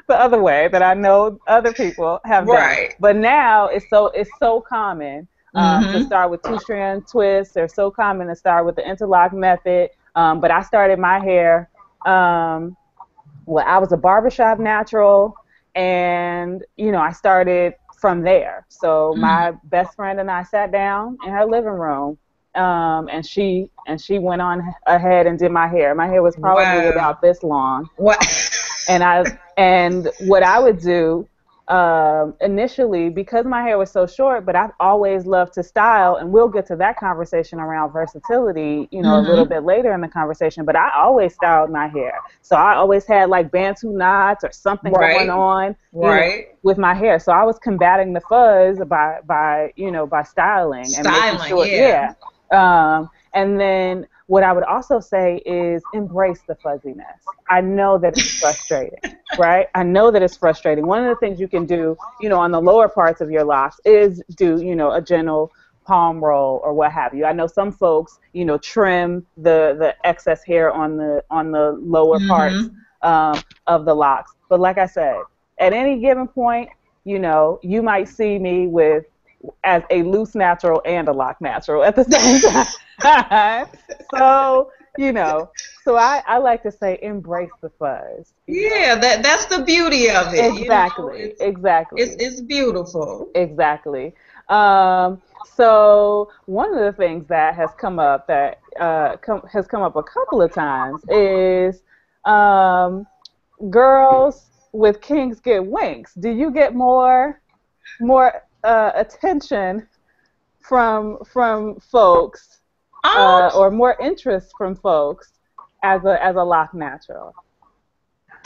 the other way that I know other people have done. But now it's so common to start with 2-strand twists. They're so common to start with the interlock method. But I started my hair. Well, I was a barbershop natural, and you know, I started from there. So my best friend and I sat down in her living room, and she went on ahead and did my hair. My hair was probably about this long. And what I would do initially, because my hair was so short, but I've always loved to style, and we'll get to that conversation around versatility, you know, a little bit later in the conversation, but I always styled my hair. So I always had like Bantu knots or something going on you know, with my hair. So I was combating the fuzz by you know, by styling and making sure, and then what I would also say is embrace the fuzziness. I know that it's frustrating, right? I know that it's frustrating. One of the things you can do, you know, on the lower parts of your locks is do, you know, a gentle palm roll or what have you. I know some folks, trim the excess hair on the lower parts Mm-hmm. of the locks. But like I said, at any given point, you might see me with as a loose natural and a lock natural at the same time. So, so I like to say embrace the fuzz. Yeah, that's the beauty of it. Exactly, exactly. It's beautiful. Exactly. So one of the things that has come up has come up a couple of times is um, girls with kinks get winks. Do you get more attention from folks Um, or more interest from folks as a lock natural?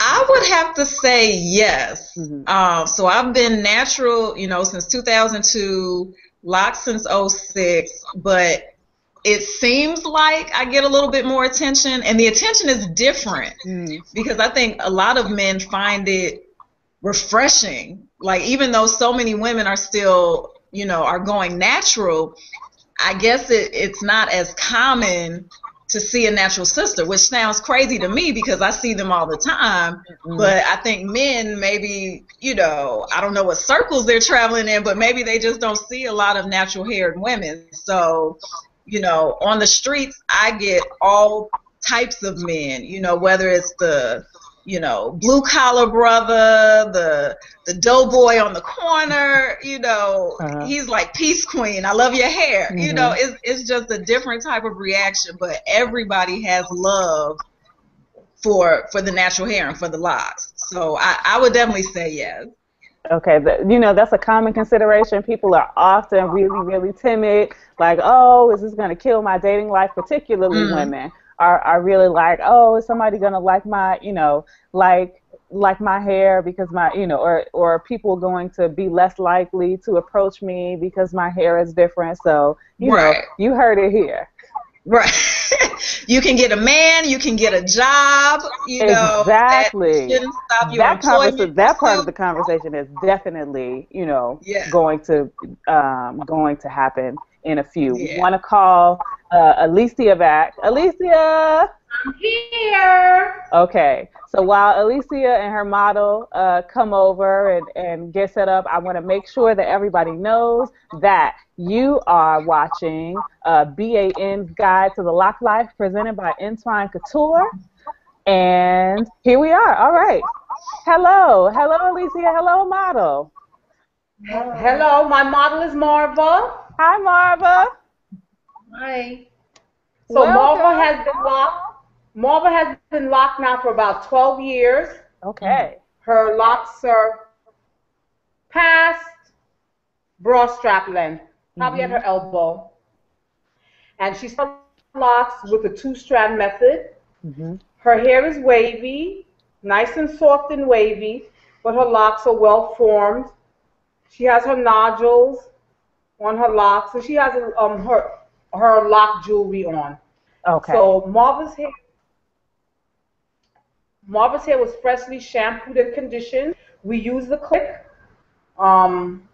I would have to say yes. Hmm. So I've been natural, since 2002, locked since '06, but it seems like I get a little bit more attention, and the attention is different Mm. because I think a lot of men find it refreshing. Like, even though so many women are still, are going natural, I guess it's not as common to see a natural sister, which sounds crazy to me because I see them all the time. Mm. But I think men maybe, I don't know what circles they're traveling in, but maybe they just don't see a lot of natural haired women. So, on the streets, I get all types of men, whether it's the, blue collar brother, the doughboy on the corner, Uh-huh. he's like, peace queen, I love your hair. Hmm. It's just a different type of reaction, but everybody has love for the natural hair and for the locks. So I would definitely say yes. Okay, that's a common consideration. People are often really, really timid, like, oh, is this going to kill my dating life? Particularly Mm, women are really like, oh, is somebody going to like my, like my hair because or are people going to be less likely to approach me because my hair is different? So, right. you heard it here. Right. You can get a man, you can get a job, that Exactly. shouldn't stop your employment That part of pursuit. the conversation is definitely, Yeah, going to happen in a few. We yeah. want to call Alicia back. Alicia. I'm here. Okay. So while Alicia and her model come over and get set up, I want to make sure that everybody knows that you are watching BAN's Guide to the Lock Life presented by Entwine Couture. And here we are. All right. Hello. Hello, Alicia. Hello, model. Hello, my model is Marva. Hi, Marva. Hi. So Welcome. Marva has been locked now for about 12 years. Okay. Her locks are past bra strap length, probably at Mm-hmm. her elbow. And she started locks with a two-strand method. Mm-hmm. Her hair is wavy, nice and soft and wavy, but her locks are well formed. She has her nodules on her locks, and she has her lock jewelry on. Okay. So Marva's hair was freshly shampooed and conditioned. We used the click. Um,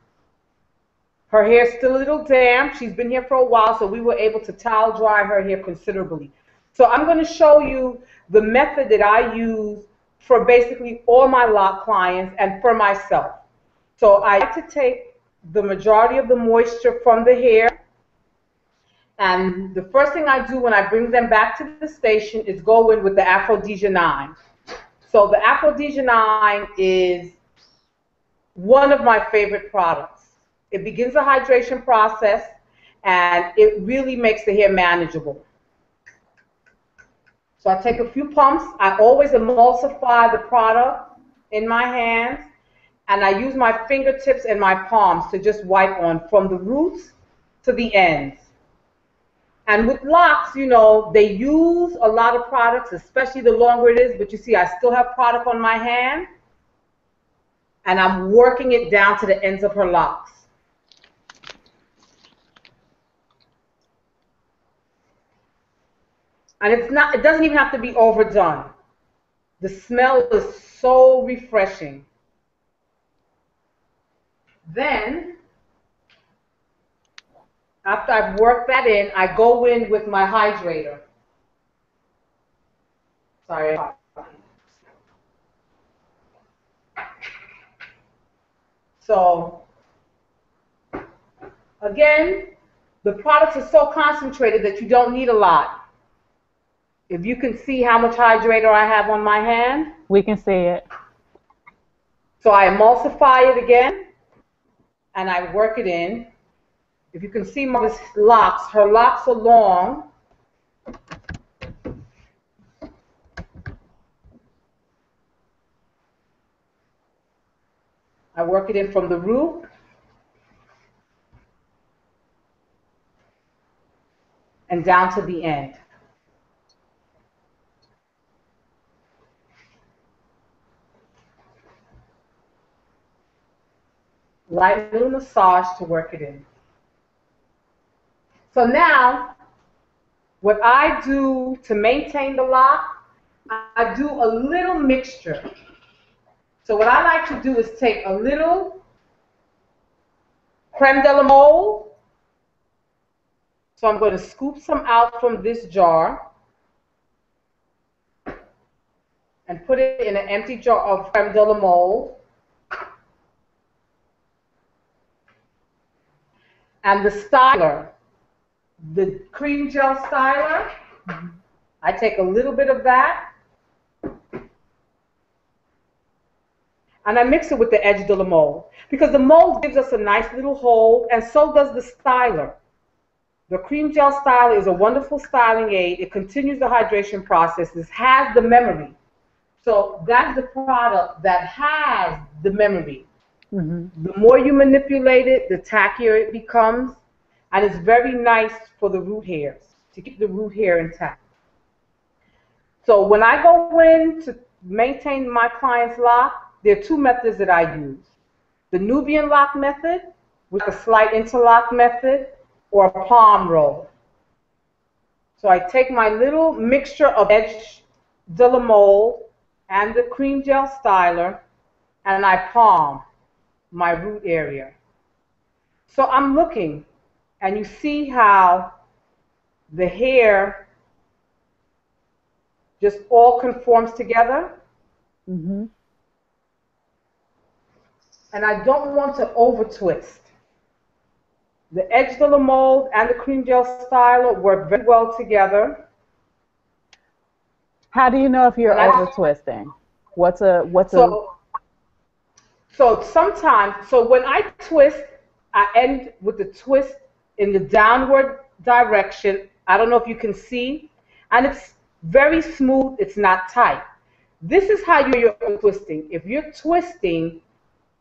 Her hair's still a little damp. She's been here for a while, so we were able to towel dry her hair considerably. So I'm going to show you the method that I use for basically all my lock clients and for myself. So I like to take the majority of the moisture from the hair, and the first thing I do when I bring them back to the station is go in with the Aphrodisia 9. So the Aphrodisia 9 is one of my favorite products. It begins the hydration process, and it really makes the hair manageable. So I take a few pumps. I always emulsify the product in my hands, and I use my fingertips and my palms to just wipe on from the roots to the ends. And with locks, they use a lot of products, especially the longer it is, but you see I still have product on my hand, and I'm working it down to the ends of her locks. And it doesn't even have to be overdone. The smell is so refreshing. Then After I've worked that in, I go in with my hydrator. Sorry. So again, the products are so concentrated that you don't need a lot. If you can see how much hydrator I have on my hand. We can see it. So I emulsify it again, and I work it in. If you can see my locks, her locks are long. I work it in from the root and down to the end. Light little massage to work it in. So now, what I do to maintain the lock, I do a little mixture. So what I like to do is take a little creme de la mole. So I'm going to scoop some out from this jar and put it in an empty jar of creme de la mole. And the styler, the cream gel styler, I take a little bit of that and I mix it with the edge de la mole, because the mold gives us a nice little hold, and so does the styler. The cream gel styler is a wonderful styling aid. It continues the hydration process. It has the memory. So that's the product that has the memory. The more you manipulate it, the tackier it becomes, and it's very nice for the root hairs, to keep the root hair intact. So when I go in to maintain my client's lock, there are two methods that I use. The Nubian lock method, with a slight interlock method, or a palm roll. So I take my little mixture of edge de la mole and the cream gel styler, and I palm my root area. So I'm looking, and you see how the hair just all conforms together. And I don't want to over twist. The edge de la mole and the cream gel styler work very well together. How do you know if you're over twisting? So sometimes, so when I twist, I end with the twist in the downward direction. I don't know if you can see, and it's very smooth. It's not tight. This is how you're twisting. If you're twisting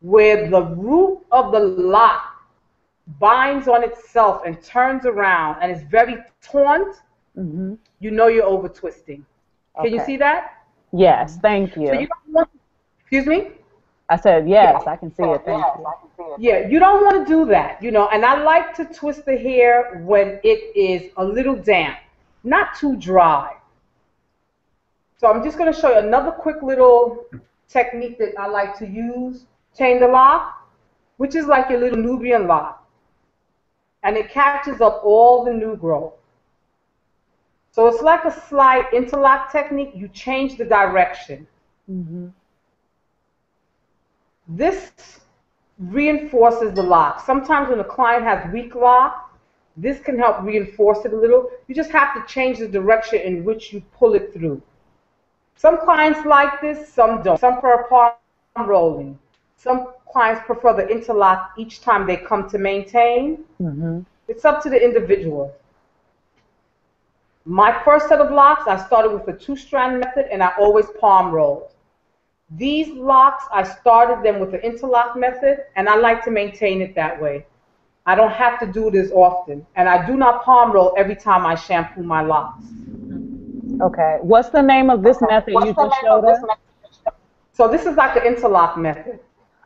where the root of the lock binds on itself and turns around and is very taunt, you know you're over twisting. Can you see that? Yes, thank you. So you don't want, excuse me? I said, yes, I can see it. Thank you. Yeah, you don't want to do that, you know, and I like to twist the hair when it is a little damp, not too dry. So I'm just going to show you another quick little technique that I like to use. Chain the lock, which is like your little Nubian lock, and it catches up all the new growth. So it's like a slight interlock technique. You change the direction. This reinforces the lock. Sometimes when a client has weak lock, this can help reinforce it a little. You just have to change the direction in which you pull it through. Some clients like this, some don't. Some prefer palm rolling. Some clients prefer the interlock each time they come to maintain. It's up to the individual. My first set of locks, I started with the 2-strand method, and I always palm rolled. These locks, I started them with the interlock method, and I like to maintain it that way. I don't have to do it as often, and I do not palm roll every time I shampoo my locks. Okay. What's the name of this method you just showed us? So this is like the interlock method.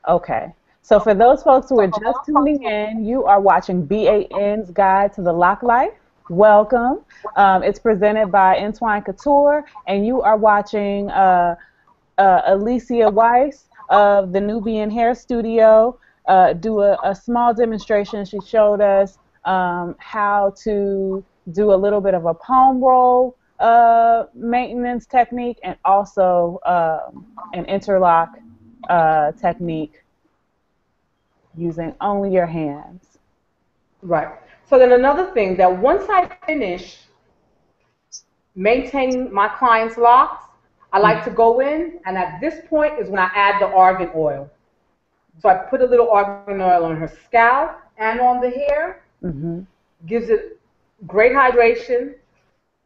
Okay. So for those folks who are just tuning in, you are watching BAN's Guide to the Lock Life. Welcome. It's presented by Entwine Couture, and you are watching Alicia Weiss of the Nubian Hair Studio do a small demonstration. She showed us how to do a little bit of a palm roll maintenance technique, and also an interlock technique using only your hands. Right. So then another thing that once I finish maintaining my client's locks, I like to go in, and at this point is when I add the argan oil. So I put a little argan oil on her scalp and on the hair, Mm-hmm. gives it great hydration,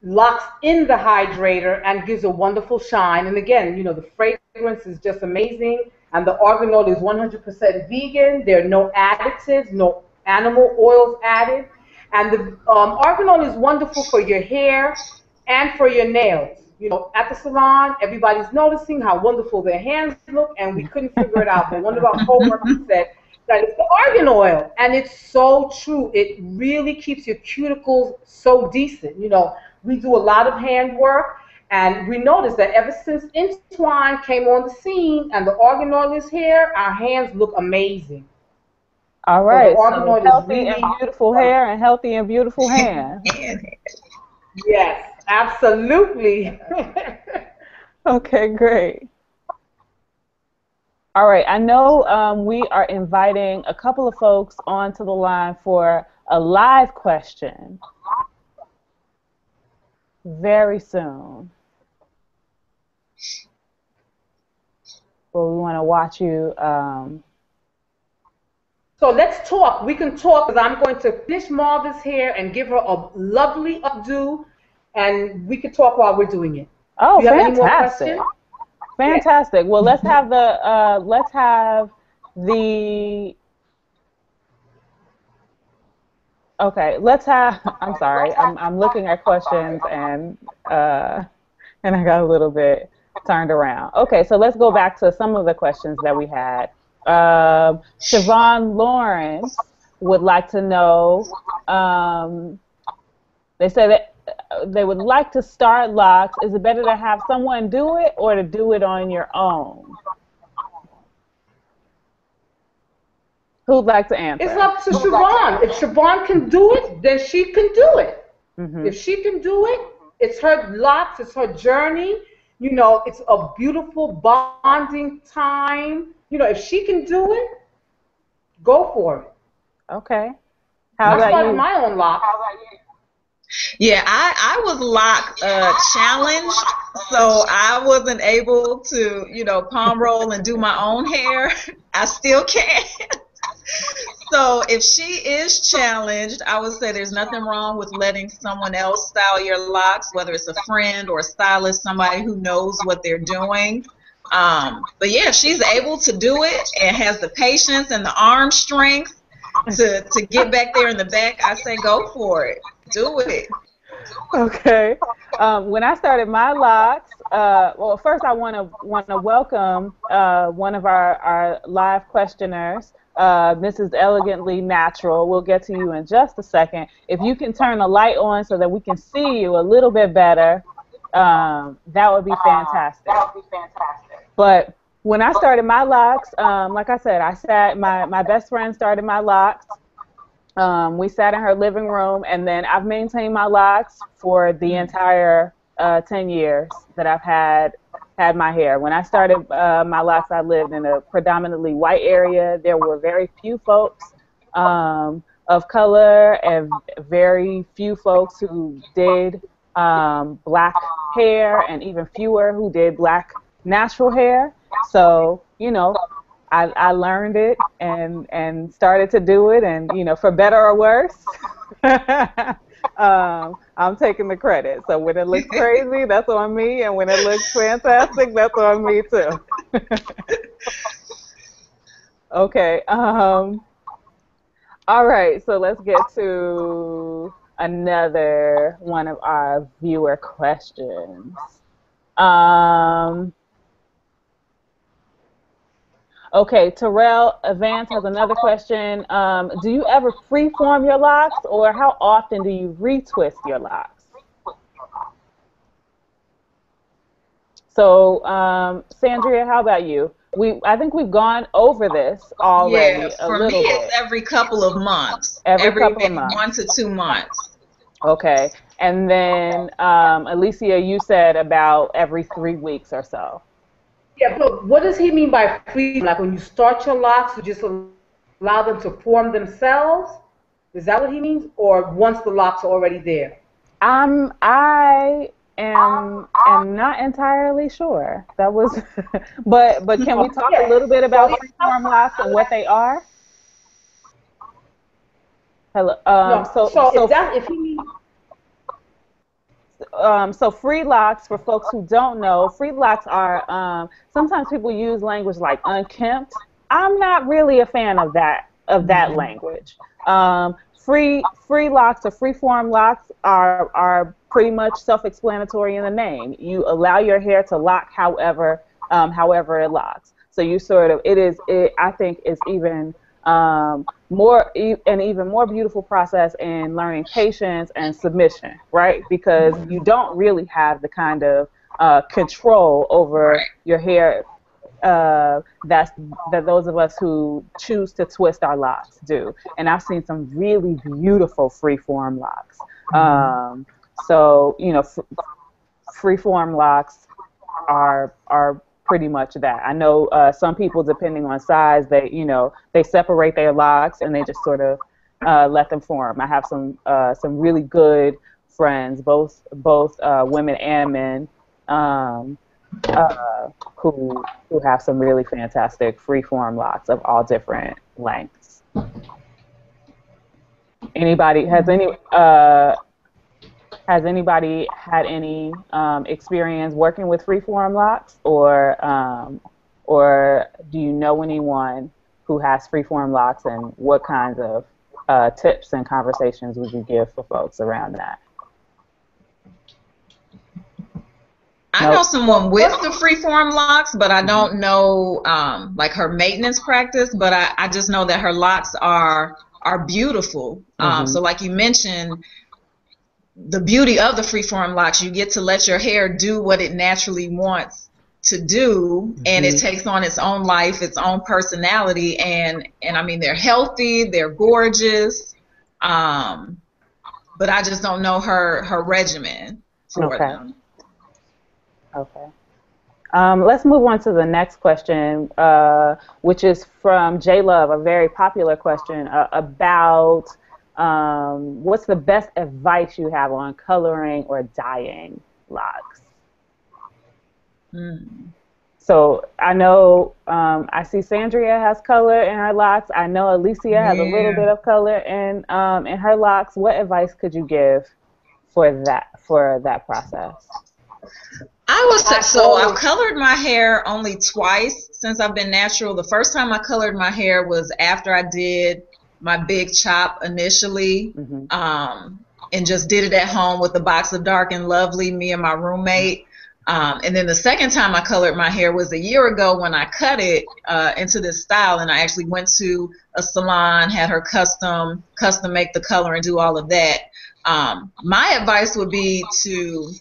locks in the hydrator, and gives a wonderful shine. And again, you know, the fragrance is just amazing. And the argan oil is 100% vegan. There are no additives, no animal oils added. And the argan oil is wonderful for your hair and for your nails. You know, at the salon, everybody's noticing how wonderful their hands look, and we couldn't figure it out. But one of our coworkers said that it's the argan oil, and it's so true. It really keeps your cuticles so decent. You know, we do a lot of hand work, and we noticed that ever since entwine came on the scene and the argan oil is here, our hands look amazing. All So the right, argan so oil is healthy and really beautiful hair and healthy and beautiful hands. yes, absolutely. Okay, great. All right, I know we are inviting a couple of folks onto the line for a live question very soon. Well, we want to watch you. So let's talk. We can talk because I'm going to finish Marva's hair and give her a lovely updo, and we can talk while we're doing it. Oh, Do you have any more fantastic. questions? Fantastic. Well, let's have the okay, I'm sorry. I'm looking at questions and I got a little bit turned around. Okay, so let's go back to some of the questions that we had. Siobhan Lawrence would like to know, they say that they would like to start locks. Is it better to have someone do it or to do it on your own? Who'd like to answer? It's up to Siobhan. If Siobhan can do it, then she can do it. Mm-hmm. If she can do it, it's her locks, it's her journey. You know, it's a beautiful bonding time. You know, if she can do it, go for it. Okay. How I about started you? my own locks. Yeah, I was lock challenged, so I wasn't able to, you know, palm roll and do my own hair. I still can. So if she is challenged, I would say there's nothing wrong with letting someone else style your locks, whether it's a friend or a stylist, somebody who knows what they're doing. But yeah, if she's able to do it and has the patience and the arm strength to get back there in the back, I say go for it. Do it. Okay. When I started my locks, well, first I want to welcome one of our live questioners, Mrs. Elegantly Natural. We'll get to you in just a second. If you can turn the light on so that we can see you a little bit better, that would be fantastic. But when I started my locks, like I said, my best friend started my locks. We sat in her living room, and then I've maintained my locks for the entire 10 years that I've had my hair. When I started my locks, I lived in a predominantly white area. There were very few folks of color and very few folks who did black hair, and even fewer who did black natural hair. So, you know, I learned it and started to do it, and you know, for better or worse, I'm taking the credit. So when it looks crazy, that's on me, and when it looks fantastic, that's on me too. Okay. All right. So let's get to another one of our viewer questions. Okay, Terrell Evans has another question. Do you ever free-form your locks, or how often do you retwist your locks? So, Sandria, how about you? I think we've gone over this Yeah, already a for me, little it's bit. every couple of months, Every every couple of maybe months. 1 to 2 months. Okay. And then, Alicia, you said about every 3 weeks or so. Yeah, but what does he mean by free? Like when you start your locks, you just allow them to form themselves? Is that what he means? Or once the locks are already there? I am not entirely sure. That was, but can we talk a Yeah. little bit So about freeform locks and what they are? Hello. no. So if he means So free locks, for folks who don't know, free locks are sometimes people use language like unkempt. I'm not really a fan of that language. Free locks or free form locks are pretty much self-explanatory in the name. You allow your hair to lock however it locks. So you sort of I think is even an even more beautiful process in learning patience and submission, right? Because you don't really have the kind of control over Right. your hair that those of us who choose to twist our locks do. And I've seen some really beautiful freeform locks. So freeform locks are pretty much that. I know some people, depending on size, they separate their locks and they just sort of let them form. I have some really good friends, both women and men, who have some really fantastic freeform locks of all different lengths. Anybody has anybody had any experience working with freeform locks, or do you know anyone who has freeform locks, and what kinds of tips and conversations would you give for folks around that? I know Nope. someone with the freeform locks, but I don't know like her maintenance practice. But I just know that her locks are beautiful. Mm-hmm. So like you mentioned, the beauty of the freeform locks, you get to let your hair do what it naturally wants to do, and it Mm-hmm. takes on its own life, its own personality, and I mean they're healthy, they're gorgeous, but I just don't know her regimen for Okay. them. Okay. Let's move on to the next question, which is from J Love, a very popular question about what's the best advice you have on coloring or dyeing locks? Mm. So I know I see Sandria has color in her locks. I know Alicia has a little Yeah. bit of color in her locks. What advice could you give for that process? I would say I so. I've always colored my hair only twice since I've been natural. The first time I colored my hair was after I did my big chop initially, Hmm. and just did it at home with a box of Dark and Lovely, me and my roommate. And then the second time I colored my hair was a year ago when I cut it into this style, and I actually went to a salon, had her custom make the color and do all of that. My advice would be to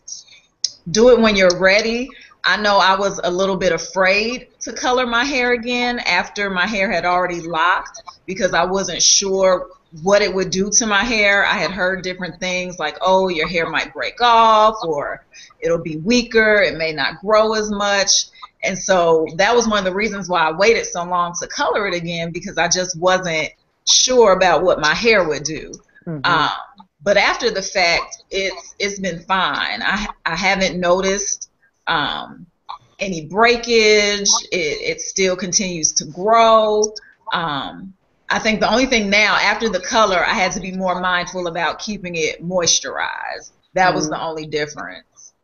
do it when you're ready. I know I was a little bit afraid to color my hair again after my hair had already locked because I wasn't sure what it would do to my hair. I had heard different things like, oh, your hair might break off or it'll be weaker, it may not grow as much. And so that was one of the reasons why I waited so long to color it again, because I just wasn't sure about what my hair would do. Hmm. Um, but after the fact, it's been fine. I haven't noticed any breakage. It still continues to grow. I think the only thing now after the color, I had to be more mindful about keeping it moisturized. That was Hmm. the only difference.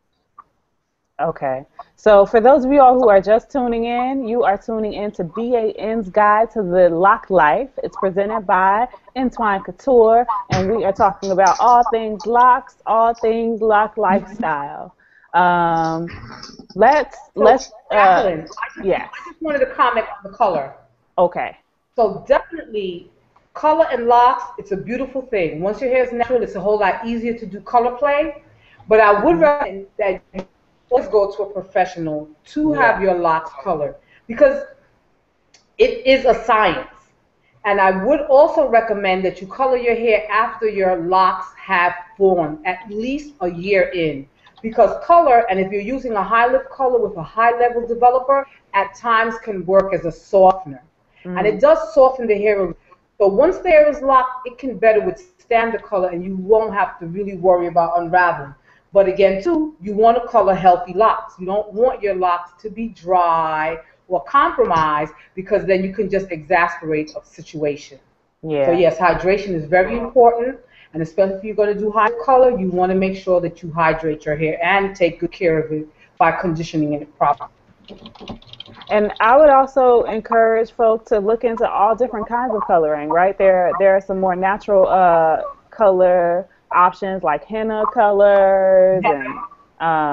Okay. So for those of you all who are just tuning in, you are tuning in to BAN's Guide to the Lock Life. It's presented by Entwine Couture, and we are talking about all things locks, all things lock lifestyle. Um, so let's Jacqueline, yes. I just wanted to comment on the color. Okay. So definitely, color and locks, it's a beautiful thing. Once your hair is natural, it's a whole lot easier to do color play. But I would Hmm. recommend that you always go to a professional to have Yeah. your locks colored. Because It is a science. And I would also recommend that you color your hair after your locks have formed, at least a year in. Because color, and if you're using a high lift color with a high level developer, at times can work as a softener. And it Mm. does soften the hair. So once the hair is locked, it can better withstand the color and you won't have to really worry about unraveling. But again, too, you want to color healthy locks. You don't want your locks to be dry or compromised because then you can just exasperate a situation. So Yeah. yes, hydration is very important, and especially if you're going to do high color, you want to make sure that you hydrate your hair and take good care of it by conditioning it properly. And I would also encourage folks to look into all different kinds of coloring, right? There are some more natural color options like henna colors, and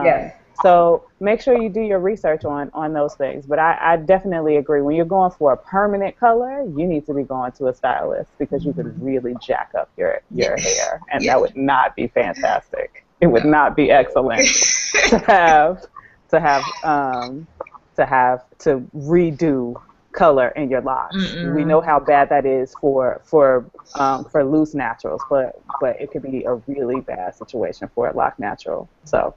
Yes. so make sure you do your research on those things. But I definitely agree. When you're going for a permanent color, you need to be going to a stylist because you could really jack up your Yes. hair, and that Yes. would not be fantastic. It would No. not be excellent to have to have to redo color in your locks. We Mm-mm. know how bad that is for loose naturals, but it could be a really bad situation for a lock natural. So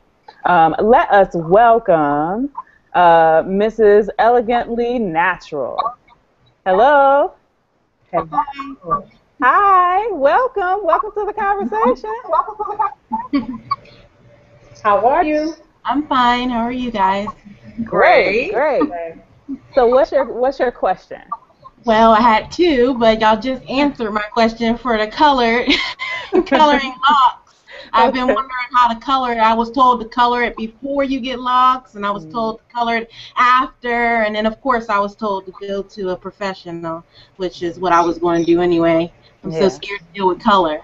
let us welcome Mrs. Elegantly Natural. Hello. Hi. Welcome. Welcome to the conversation. How are you? I'm fine. How are you guys? Great. Great. Great. So what's your question? Well, I had two, but y'all just answered my question for the color, coloring locks. I've been Okay. wondering how to color it. I was told to color it before you get locks, and I was Mm, told to color it after, and then of course I was told to go to a professional, which is what I was going to do anyway. I'm so yeah. scared to deal with color.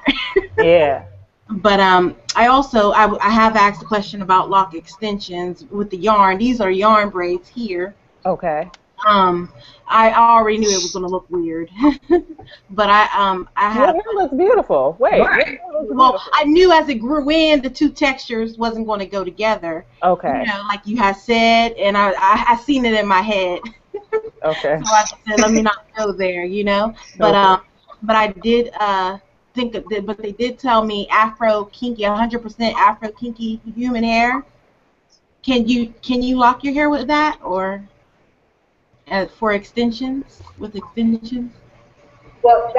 Yeah. But I have asked a question about lock extensions with the yarn. These are yarn braids here. Okay. Um, I already knew it was gonna look weird, but I Your had a hair looks beautiful. Wait, your Right. hair looks well, beautiful. I knew as it grew in, the two textures wasn't going to go together. You Okay. know, like you had said, and I seen it in my head, Okay. so I just said, let me not go there. You know, Okay. but I did but they did tell me Afro kinky, 100% Afro kinky human hair. Can you lock your hair with that or for extensions with extensions? Well,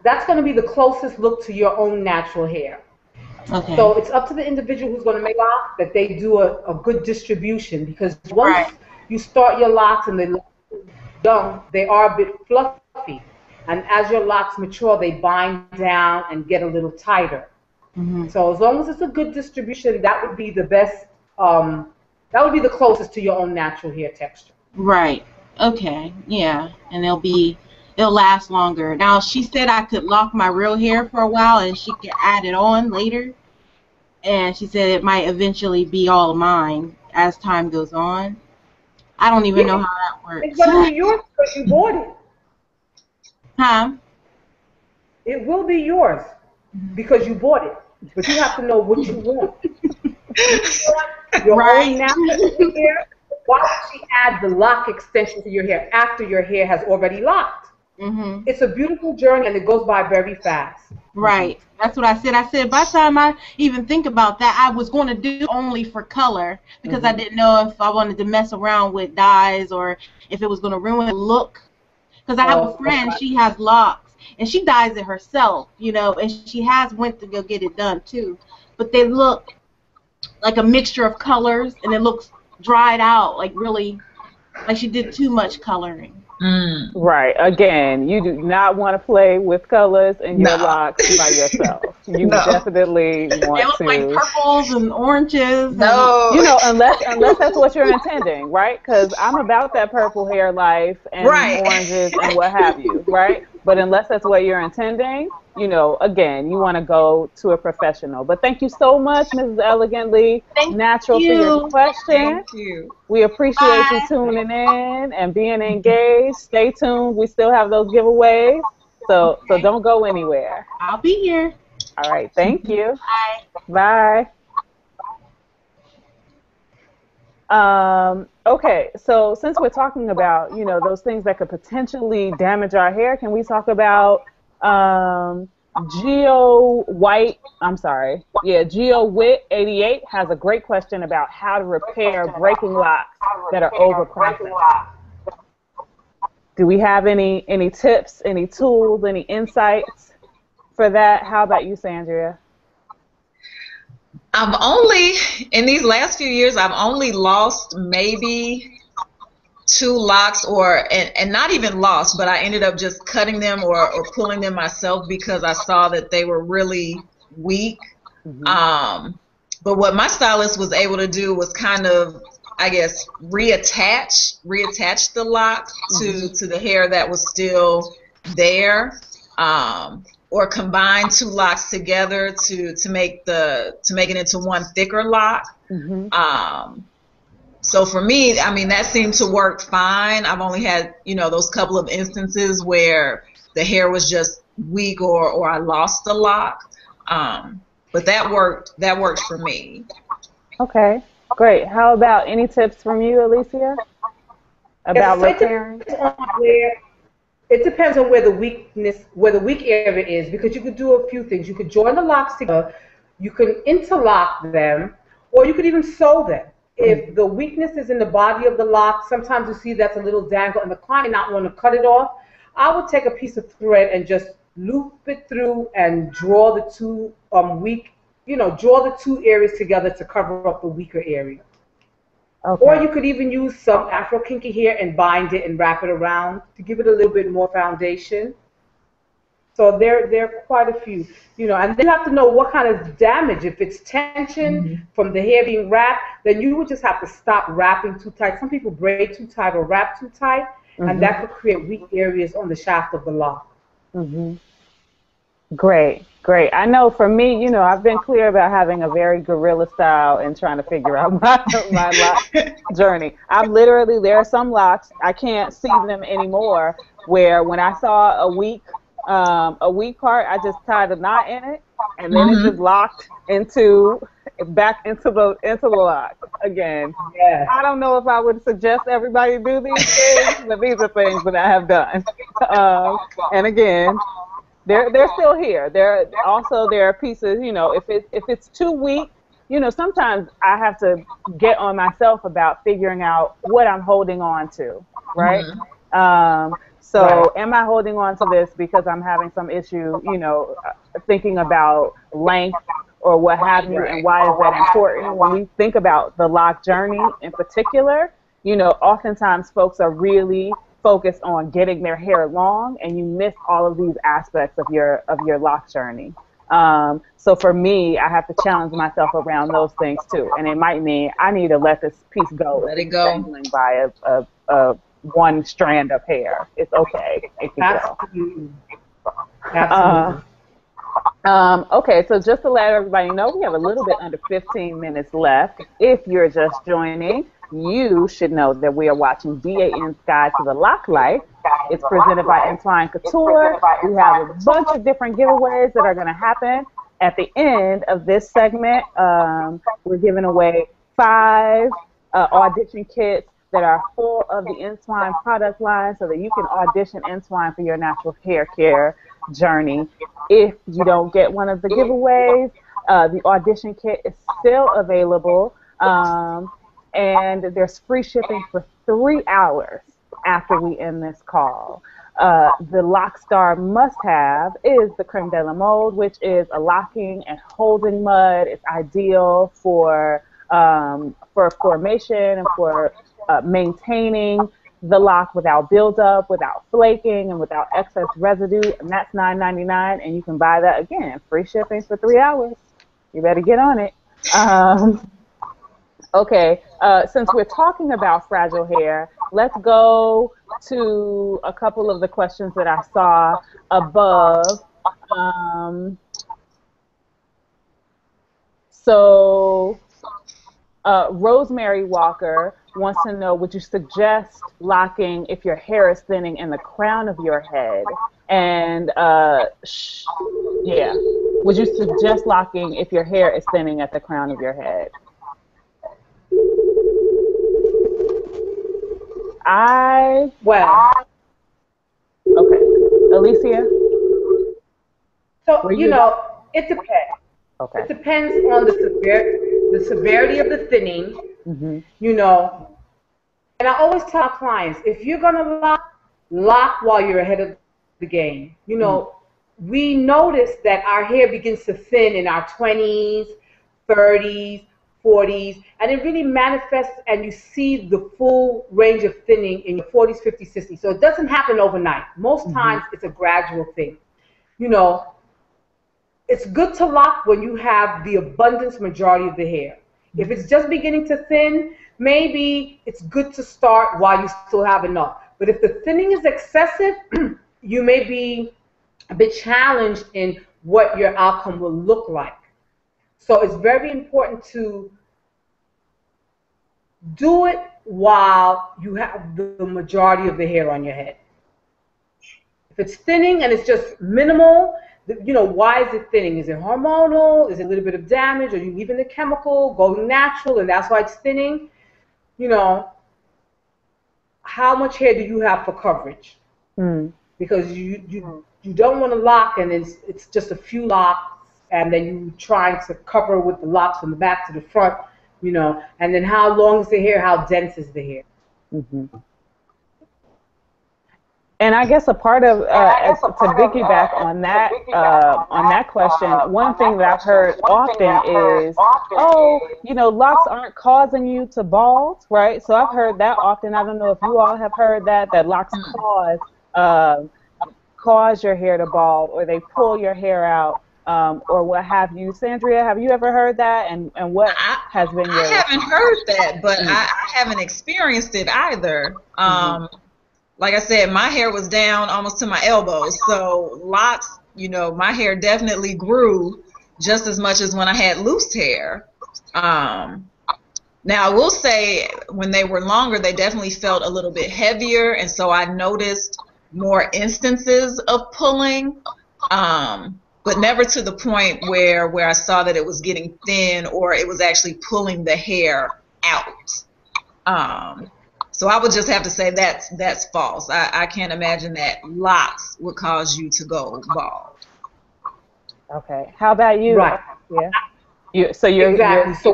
that's going to be the closest look to your own natural hair. Okay. So it's up to the individual who's going to make locks that they do a good distribution because once Right. you start your locks and they look young, they are a bit fluffy. And as your locks mature, they bind down and get a little tighter. Hmm. So as long as it's a good distribution, that would be the best. That would be the closest to your own natural hair texture. Right. Okay. Yeah. And it'll last longer. Now she said I could lock my real hair for a while and she could add it on later. And she said it might eventually be all mine as time goes on. I don't even know Yeah, how that it's works. going to be yours because you bought it. Huh? It will be yours because you bought it. But you have to know what you want. Do you want your own Right. natural hair? Why would she add the lock extension to your hair after your hair has already locked? Mhm. It's a beautiful journey and it goes by very fast. Hmm. Right. That's what I said. I said by the time I even think about that, I was going to do only for color because I Hmm. didn't know if I wanted to mess around with dyes or if it was going to ruin the look. Because I have a Oh, friend, she has locks and she dyes it herself, you know, and she has went to go get it done too. But they look like a mixture of colors and it looks dried out, like really, like she did too much coloring. Mm. Right. Again, you do not want to play with colors in your No. locks by yourself. You No. definitely They want look like to, purples and oranges and No. unless that's what you're intending, right? Because I'm about that purple hair life and Right. oranges and what have you, right? But unless that's what you're intending, again, you want to go to a professional. But thank you so much, Mrs. Elegantly thank Natural, for your you. question. Thank you. We appreciate you Bye. tuning in and being engaged. Stay tuned. We still have those giveaways. So Okay. don't go anywhere. I'll be here. All right. Thank you. Bye. Bye. Um, Okay, so since we're talking about, those things that could potentially damage our hair, can we talk about um, Geo White? I'm sorry. Yeah, Geo Wit 88 has a great question about how to repair breaking locks that are over processed. Do we have any tips, any tools, any insights for that? How about you, Sandria? I've only, in these last few years, I've only lost maybe two locks, and not even lost, but I ended up just cutting them or pulling them myself because I saw that they were really weak. Hmm. Um, but what my stylist was able to do was kind of, I guess, reattach the locks Hmm. to the hair that was still there, or combine two locks together to make it into one thicker lock. Hmm. Um, so for me, I mean, that seemed to work fine. I've only had, those couple of instances where the hair was just weak or I lost the lock. Um, but that worked for me. Okay, great. How about any tips from you, Alicia, Yes, about so repairing? it depends on where the weak area is, because you could do a few things. You could join the locks together, you can interlock them, or you could even sew them. If the weakness is in the body of the lock, sometimes you see that's a little dangle, and the client may not want to cut it off. I would take a piece of thread and just loop it through and draw the two draw the two areas together to cover up the weaker area. Or Okay. you could even use some Afro kinky hair and bind it and wrap it around to give it a little bit more foundation. So there are quite a few, and then you have to know what kind of damage. If it's tension Mhm. from the hair being wrapped, then you would just have to stop wrapping too tight. Some people braid too tight or wrap too tight, and Hmm. that could create weak areas on the shaft of the lock. Hmm. Great, great. I know for me, I've been clear about having a very guerrilla style and trying to figure out my lock journey. I'm literally, there are some locks I can't see them anymore. Where when I saw a weak part, I just tied a knot in it, and then it just Mhm. locked back into the lock again. Yes. I don't know if I would suggest everybody do these things, but these are things that I have done. Um, and again, they're still here. There are pieces, if it's too weak, sometimes I have to get on myself about figuring out what I'm holding on to, right? Mhm. Right. So am I holding on to this because I'm having some issue, thinking about length or what have you, and Right. why is that important? When we think about the lock journey in particular, oftentimes folks are really focused on getting their hair long, and you miss all of these aspects of your lock journey. So for me, I have to challenge myself around those things too, and it might mean I need to let this piece go if Let it it's go. dangling by a one strand of hair. It's okay. It could go. Absolutely. Uh, Absolutely. okay, so just to let everybody know, we have a little bit under 15 minutes left. If you're just joining, you should know that we are watching DAN's Guide to the Lock Life. It's presented by Entwine Couture. We have a bunch of different giveaways that are going to happen. At the end of this segment, we're giving away 5 audition kits that are full of the Entwine product line so that you can audition Entwine for your natural hair care journey. If you don't get one of the giveaways, the audition kit is still available, and there's free shipping for 3 hours after we end this call. The Lockstar must-have is the creme de la mode, which is a locking and holding mud. It's ideal for formation and for maintaining the lock without buildup, without flaking, and without excess residue. And that's $9.99. And you can buy that again, free shipping for 3 hours. You better get on it. Um, okay, since we're talking about fragile hair, let's go to a couple of the questions that I saw above. Um, so Rosemary Walker wants to know, would you suggest locking if your hair is thinning in the crown of your head? And yeah, would you suggest locking if your hair is thinning at the crown of your head? I Well, okay, Alicia, so were you? it depends. Okay. It depends on the severity of the thinning. Mhm. You know, and I always tell our clients, if you're gonna lock while you're ahead of the game. Mhm. We notice that our hair begins to thin in our 20s, 30s, 40s, and it really manifests, and you see the full range of thinning in your 40s, 50s, 60s. So it doesn't happen overnight. Most Mhm. times it's a gradual thing. You know, it's good to lock when you have the abundance majority of the hair. If it's just beginning to thin, maybe it's good to start while you still have enough. But if the thinning is excessive, you may be a bit challenged in what your outcome will look like. So it's very important to do it while you have the majority of the hair on your head. If it's thinning and it's just minimal, why is it thinning? Is it hormonal? Is it a little bit of damage? Are you leaving the chemical, going natural, and that's why it's thinning? You know, how much hair do you have for coverage? Mm. Because you don't want to lock and it's just a few locks, and then you trying to cover with the locks from the back to the front, and then how long is the hair? How dense is the hair? Mhm. And I guess a part of to piggyback on that question, one thing that I've heard often is, oh, locks aren't causing you to bald, right? So I've heard that often. I don't know if you all have heard that locks uh, cause your hair to bald, or they pull your hair out, or what have you. Sandria, have you ever heard that? And what I has been I your haven't response? heard that, but Mm, I haven't experienced it either. mhm, Like I said, my hair was down almost to my elbows, so locks, my hair definitely grew just as much as when I had loose hair. Um, Now, I will say when they were longer, they definitely felt a little bit heavier, and so I noticed more instances of pulling, but never to the point where I saw that it was getting thin or it was actually pulling the hair out. Um, so I would just have to say that's false. I can't imagine that locks would cause you to go bald. okay. How about you? Right. Yeah. You're Exactly. So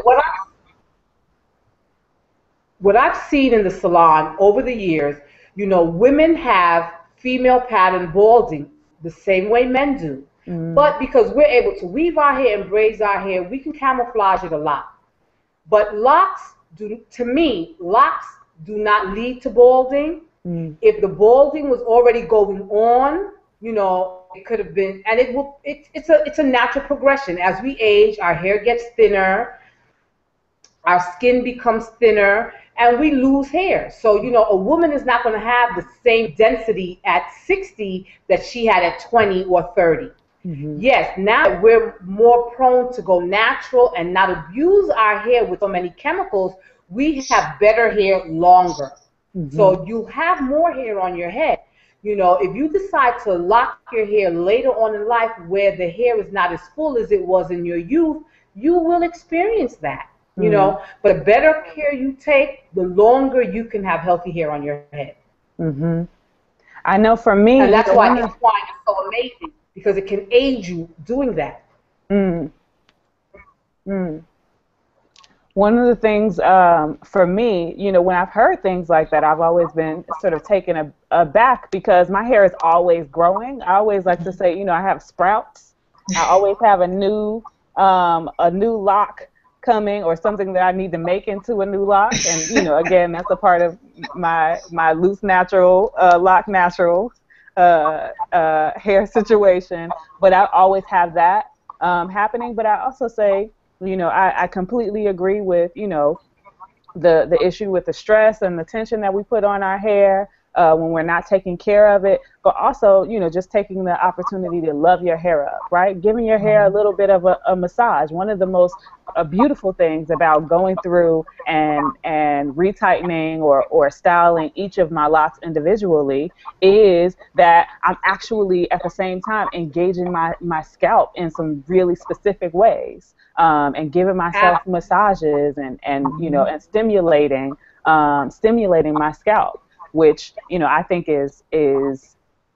what I've seen in the salon over the years, women have female pattern balding the same way men do. mm, But because we're able to weave our hair and braids our hair, we can camouflage it a lot. But to me, locks do not lead to balding. mm, If the balding was already going on, it could have been, and it's a natural progression. As we age, our hair gets thinner, our skin becomes thinner, and we lose hair. So, a woman is not going to have the same density at 60 that she had at 20 or 30. mhm, Yes, now that we're more prone to go natural and not abuse our hair with so many chemicals, we have better hair longer. mhm, So you have more hair on your head. If you decide to lock your hair later on in life where the hair is not as full as it was in your youth, you will experience that. mm, But the better care you take, the longer you can have healthy hair on your head. mhm. I know for And me, that's why entwine is so amazing because it can aid you doing that. mm, mm. One of the things for me, when I've heard things like that, I've always been sort of taken aback because my hair is always growing. I always like to say, I have sprouts. I always have a new lock coming, or something that I need to make into a new lock. And again, that's a part of my loose natural lock natural hair situation. But I always have that happening. But I also say, I completely agree with, the issue with the stress and the tension that we put on our hair when we're not taking care of it, but also, just taking the opportunity to love your hair up, right? Giving your hair a little bit of a massage. One of the most beautiful things about going through and retightening or styling each of my locks individually is that I'm actually at the same time engaging my scalp in some really specific ways, and giving myself massages and stimulating my scalp. which, you know, I think is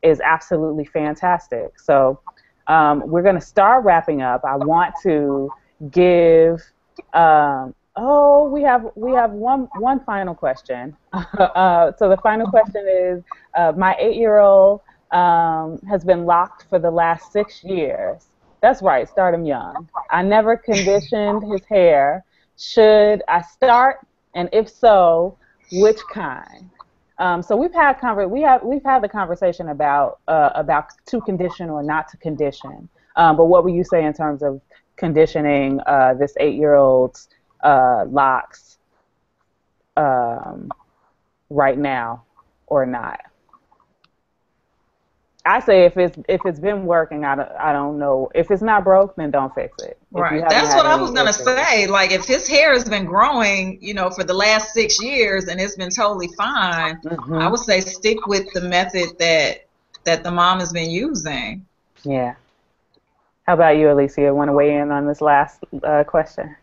absolutely fantastic. So we're going to start wrapping up. I want to give oh, we have one final question. So the final question is, my 8-year-old has been locked for the last 6 years. That's right, start him young. I never conditioned his hair. Should I start? And if so, which kind? So we've had the conversation about to condition or not to condition. But what would you say in terms of conditioning this 8-year-old's locks right now or not? I say if it's been working, I don't know. If it's not broke, then don't fix it. Right. That's what I was gonna say. Like, if his hair has been growing, you know, for the last 6 years and it's been totally fine, I would say stick with the method that the mom has been using. Yeah. How about you, Alicia? Want to weigh in on this last question?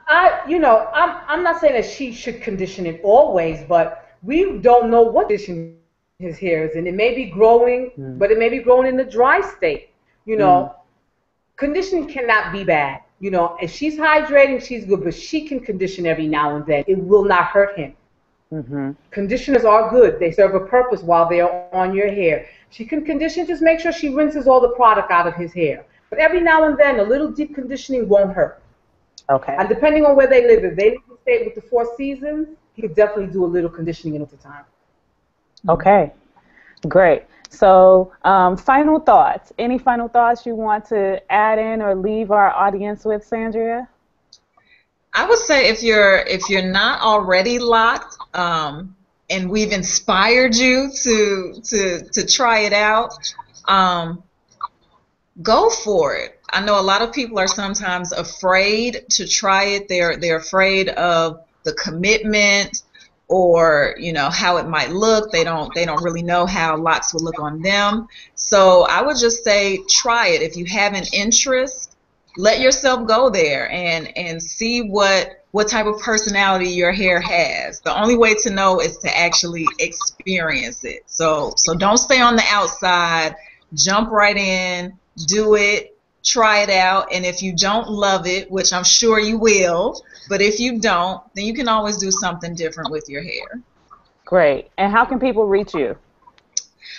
I'm not saying that she should condition it always, but we don't know what condition his hair is, and it may be growing, but it may be growing in the dry state. You know, conditioning cannot be bad. You know, if she's hydrating, she's good, but she can condition every now and then. It will not hurt him. Conditioners are good. They serve a purpose while they are on your hair. She can condition, just make sure she rinses all the product out of his hair. But every now and then, a little deep conditioning won't hurt. Okay. And depending on where they live, if they live in the state with the 4 seasons, he could definitely do a little conditioning at the time. Okay, great. So final thoughts. Any final thoughts you want to add in or leave our audience with, Sandria? I would say if you're not already locked, and we've inspired you to try it out, go for it. I know a lot of people are sometimes afraid to try it. They're afraid of the commitment, or, you know, how it might look. They don't really know how locks will look on them. So I would just say try it. If you have an interest, let yourself go there and see what type of personality your hair has. The only way to know is to actually experience it. So don't stay on the outside. Jump right in, do it, try it out, and if you don't love it, which I'm sure you will, but if you don't, then you can always do something different with your hair. Great. And how can people reach you?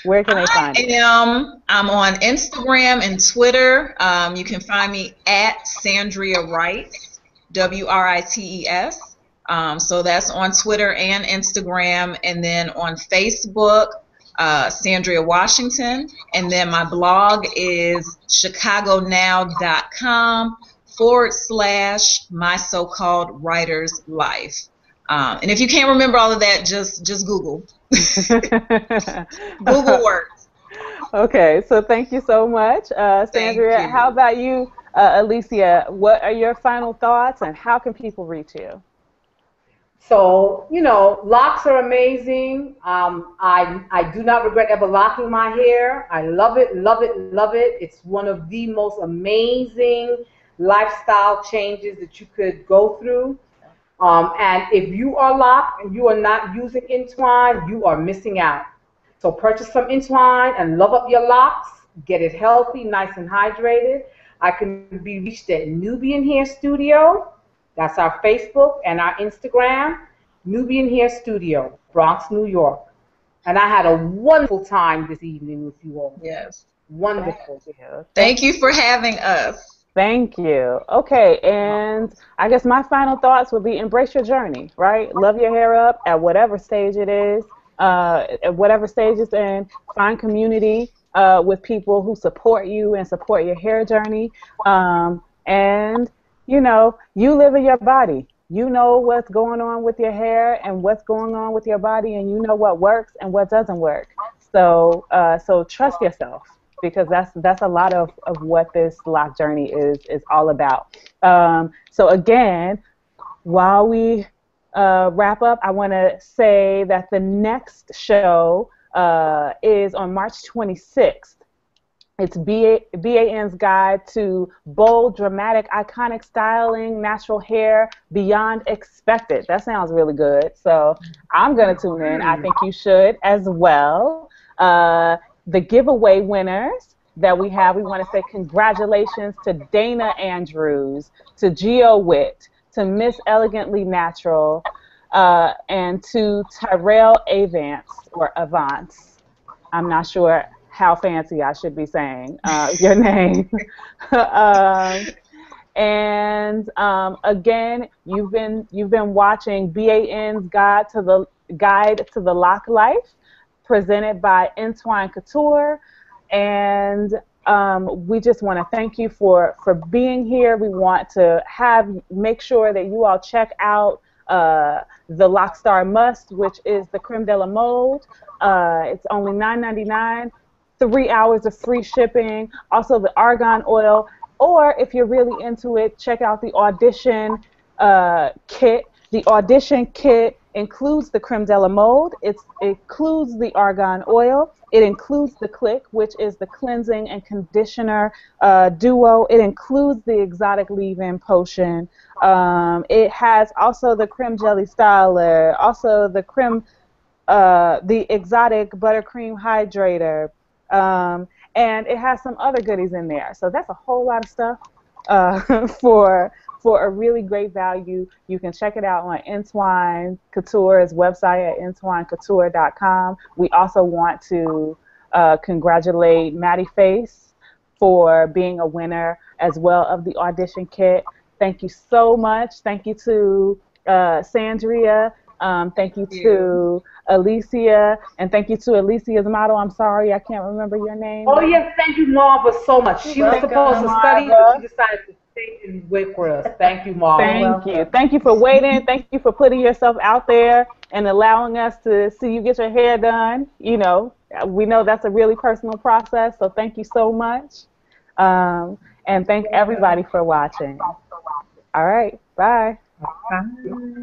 Where can they find you? I'm on Instagram and Twitter. You can find me at Sandria Writes, WRITES. So that's on Twitter and Instagram, and then on Facebook, Sandria Washington, and then my blog is chicagonow.com/my so-called writer's life. And if you can't remember all of that, just Google. Google works. Okay, so thank you so much, Sandria. How about you, Alicia? What are your final thoughts, and how can people reach you? So, you know, locks are amazing. I do not regret ever locking my hair. I love it, love it, love it. It's one of the most amazing lifestyle changes that you could go through. And if you are locked and you are not using entwine, you are missing out. So purchase some entwine and love up your locks. Get it healthy, nice and hydrated. I can be reached at Nubian Hair Studio. That's our Facebook and our Instagram, Nubian Hair Studio, Bronx, New York. And I had a wonderful time this evening with you all. Yes. Wonderful. Thank you for having us. Thank you. Okay, and I guess my final thoughts would be embrace your journey, right? Love your hair up at whatever stage it is, at whatever stage it's in. Find community with people who support you and support your hair journey. And you know, you live in your body. You know what's going on with your hair and what's going on with your body, and you know what works and what doesn't work. So, so trust yourself, because that's a lot of what this lock journey is all about. So again, while we wrap up, I want to say that the next show is on March 26th. It's BAN's Guide to Bold, Dramatic, Iconic Styling, Natural Hair Beyond Expected. That sounds really good. So I'm going to tune in. I think you should as well. The giveaway winners that we want to say congratulations to Dana Andrews, to Geo Witt, to Miss Elegantly Natural, and to Tyrell Avance or Avance. I'm not sure how fancy I should be saying your name. um, and again, you've been watching BAN's Guide to the LOC Life, presented by Entwine Couture, and we just want to thank you for being here. We want to make sure that you all check out the LOC TAR Must, which is the creme de la mode. It's only $9.99. 3 hours of free shipping. Also the argan oil. Or if you're really into it, check out the audition kit. The audition kit includes the creme de la mode. It includes the argan oil. It includes the click, which is the cleansing and conditioner duo. It includes the exotic leave-in potion. It has also the creme jelly styler. Also the exotic buttercream hydrator. And it has some other goodies in there. So that's a whole lot of stuff for a really great value. You can check it out on Entwine Couture's website at entwinecouture.com. We also want to congratulate Maddie Face for being a winner as well of the audition kit. Thank you so much. Thank you to Sandria. Thank you to Alicia, and thank you to Alicia's model. I'm sorry, I can't remember your name. Oh, yes, thank you, Marva, so much. She was supposed to study, but she decided to stay and wait for us. Thank you, Marva. Thank you. Thank you for waiting. Thank you for putting yourself out there and allowing us to see you get your hair done. You know, we know that's a really personal process, so thank you so much. And thank everybody for watching. All right, bye. Bye.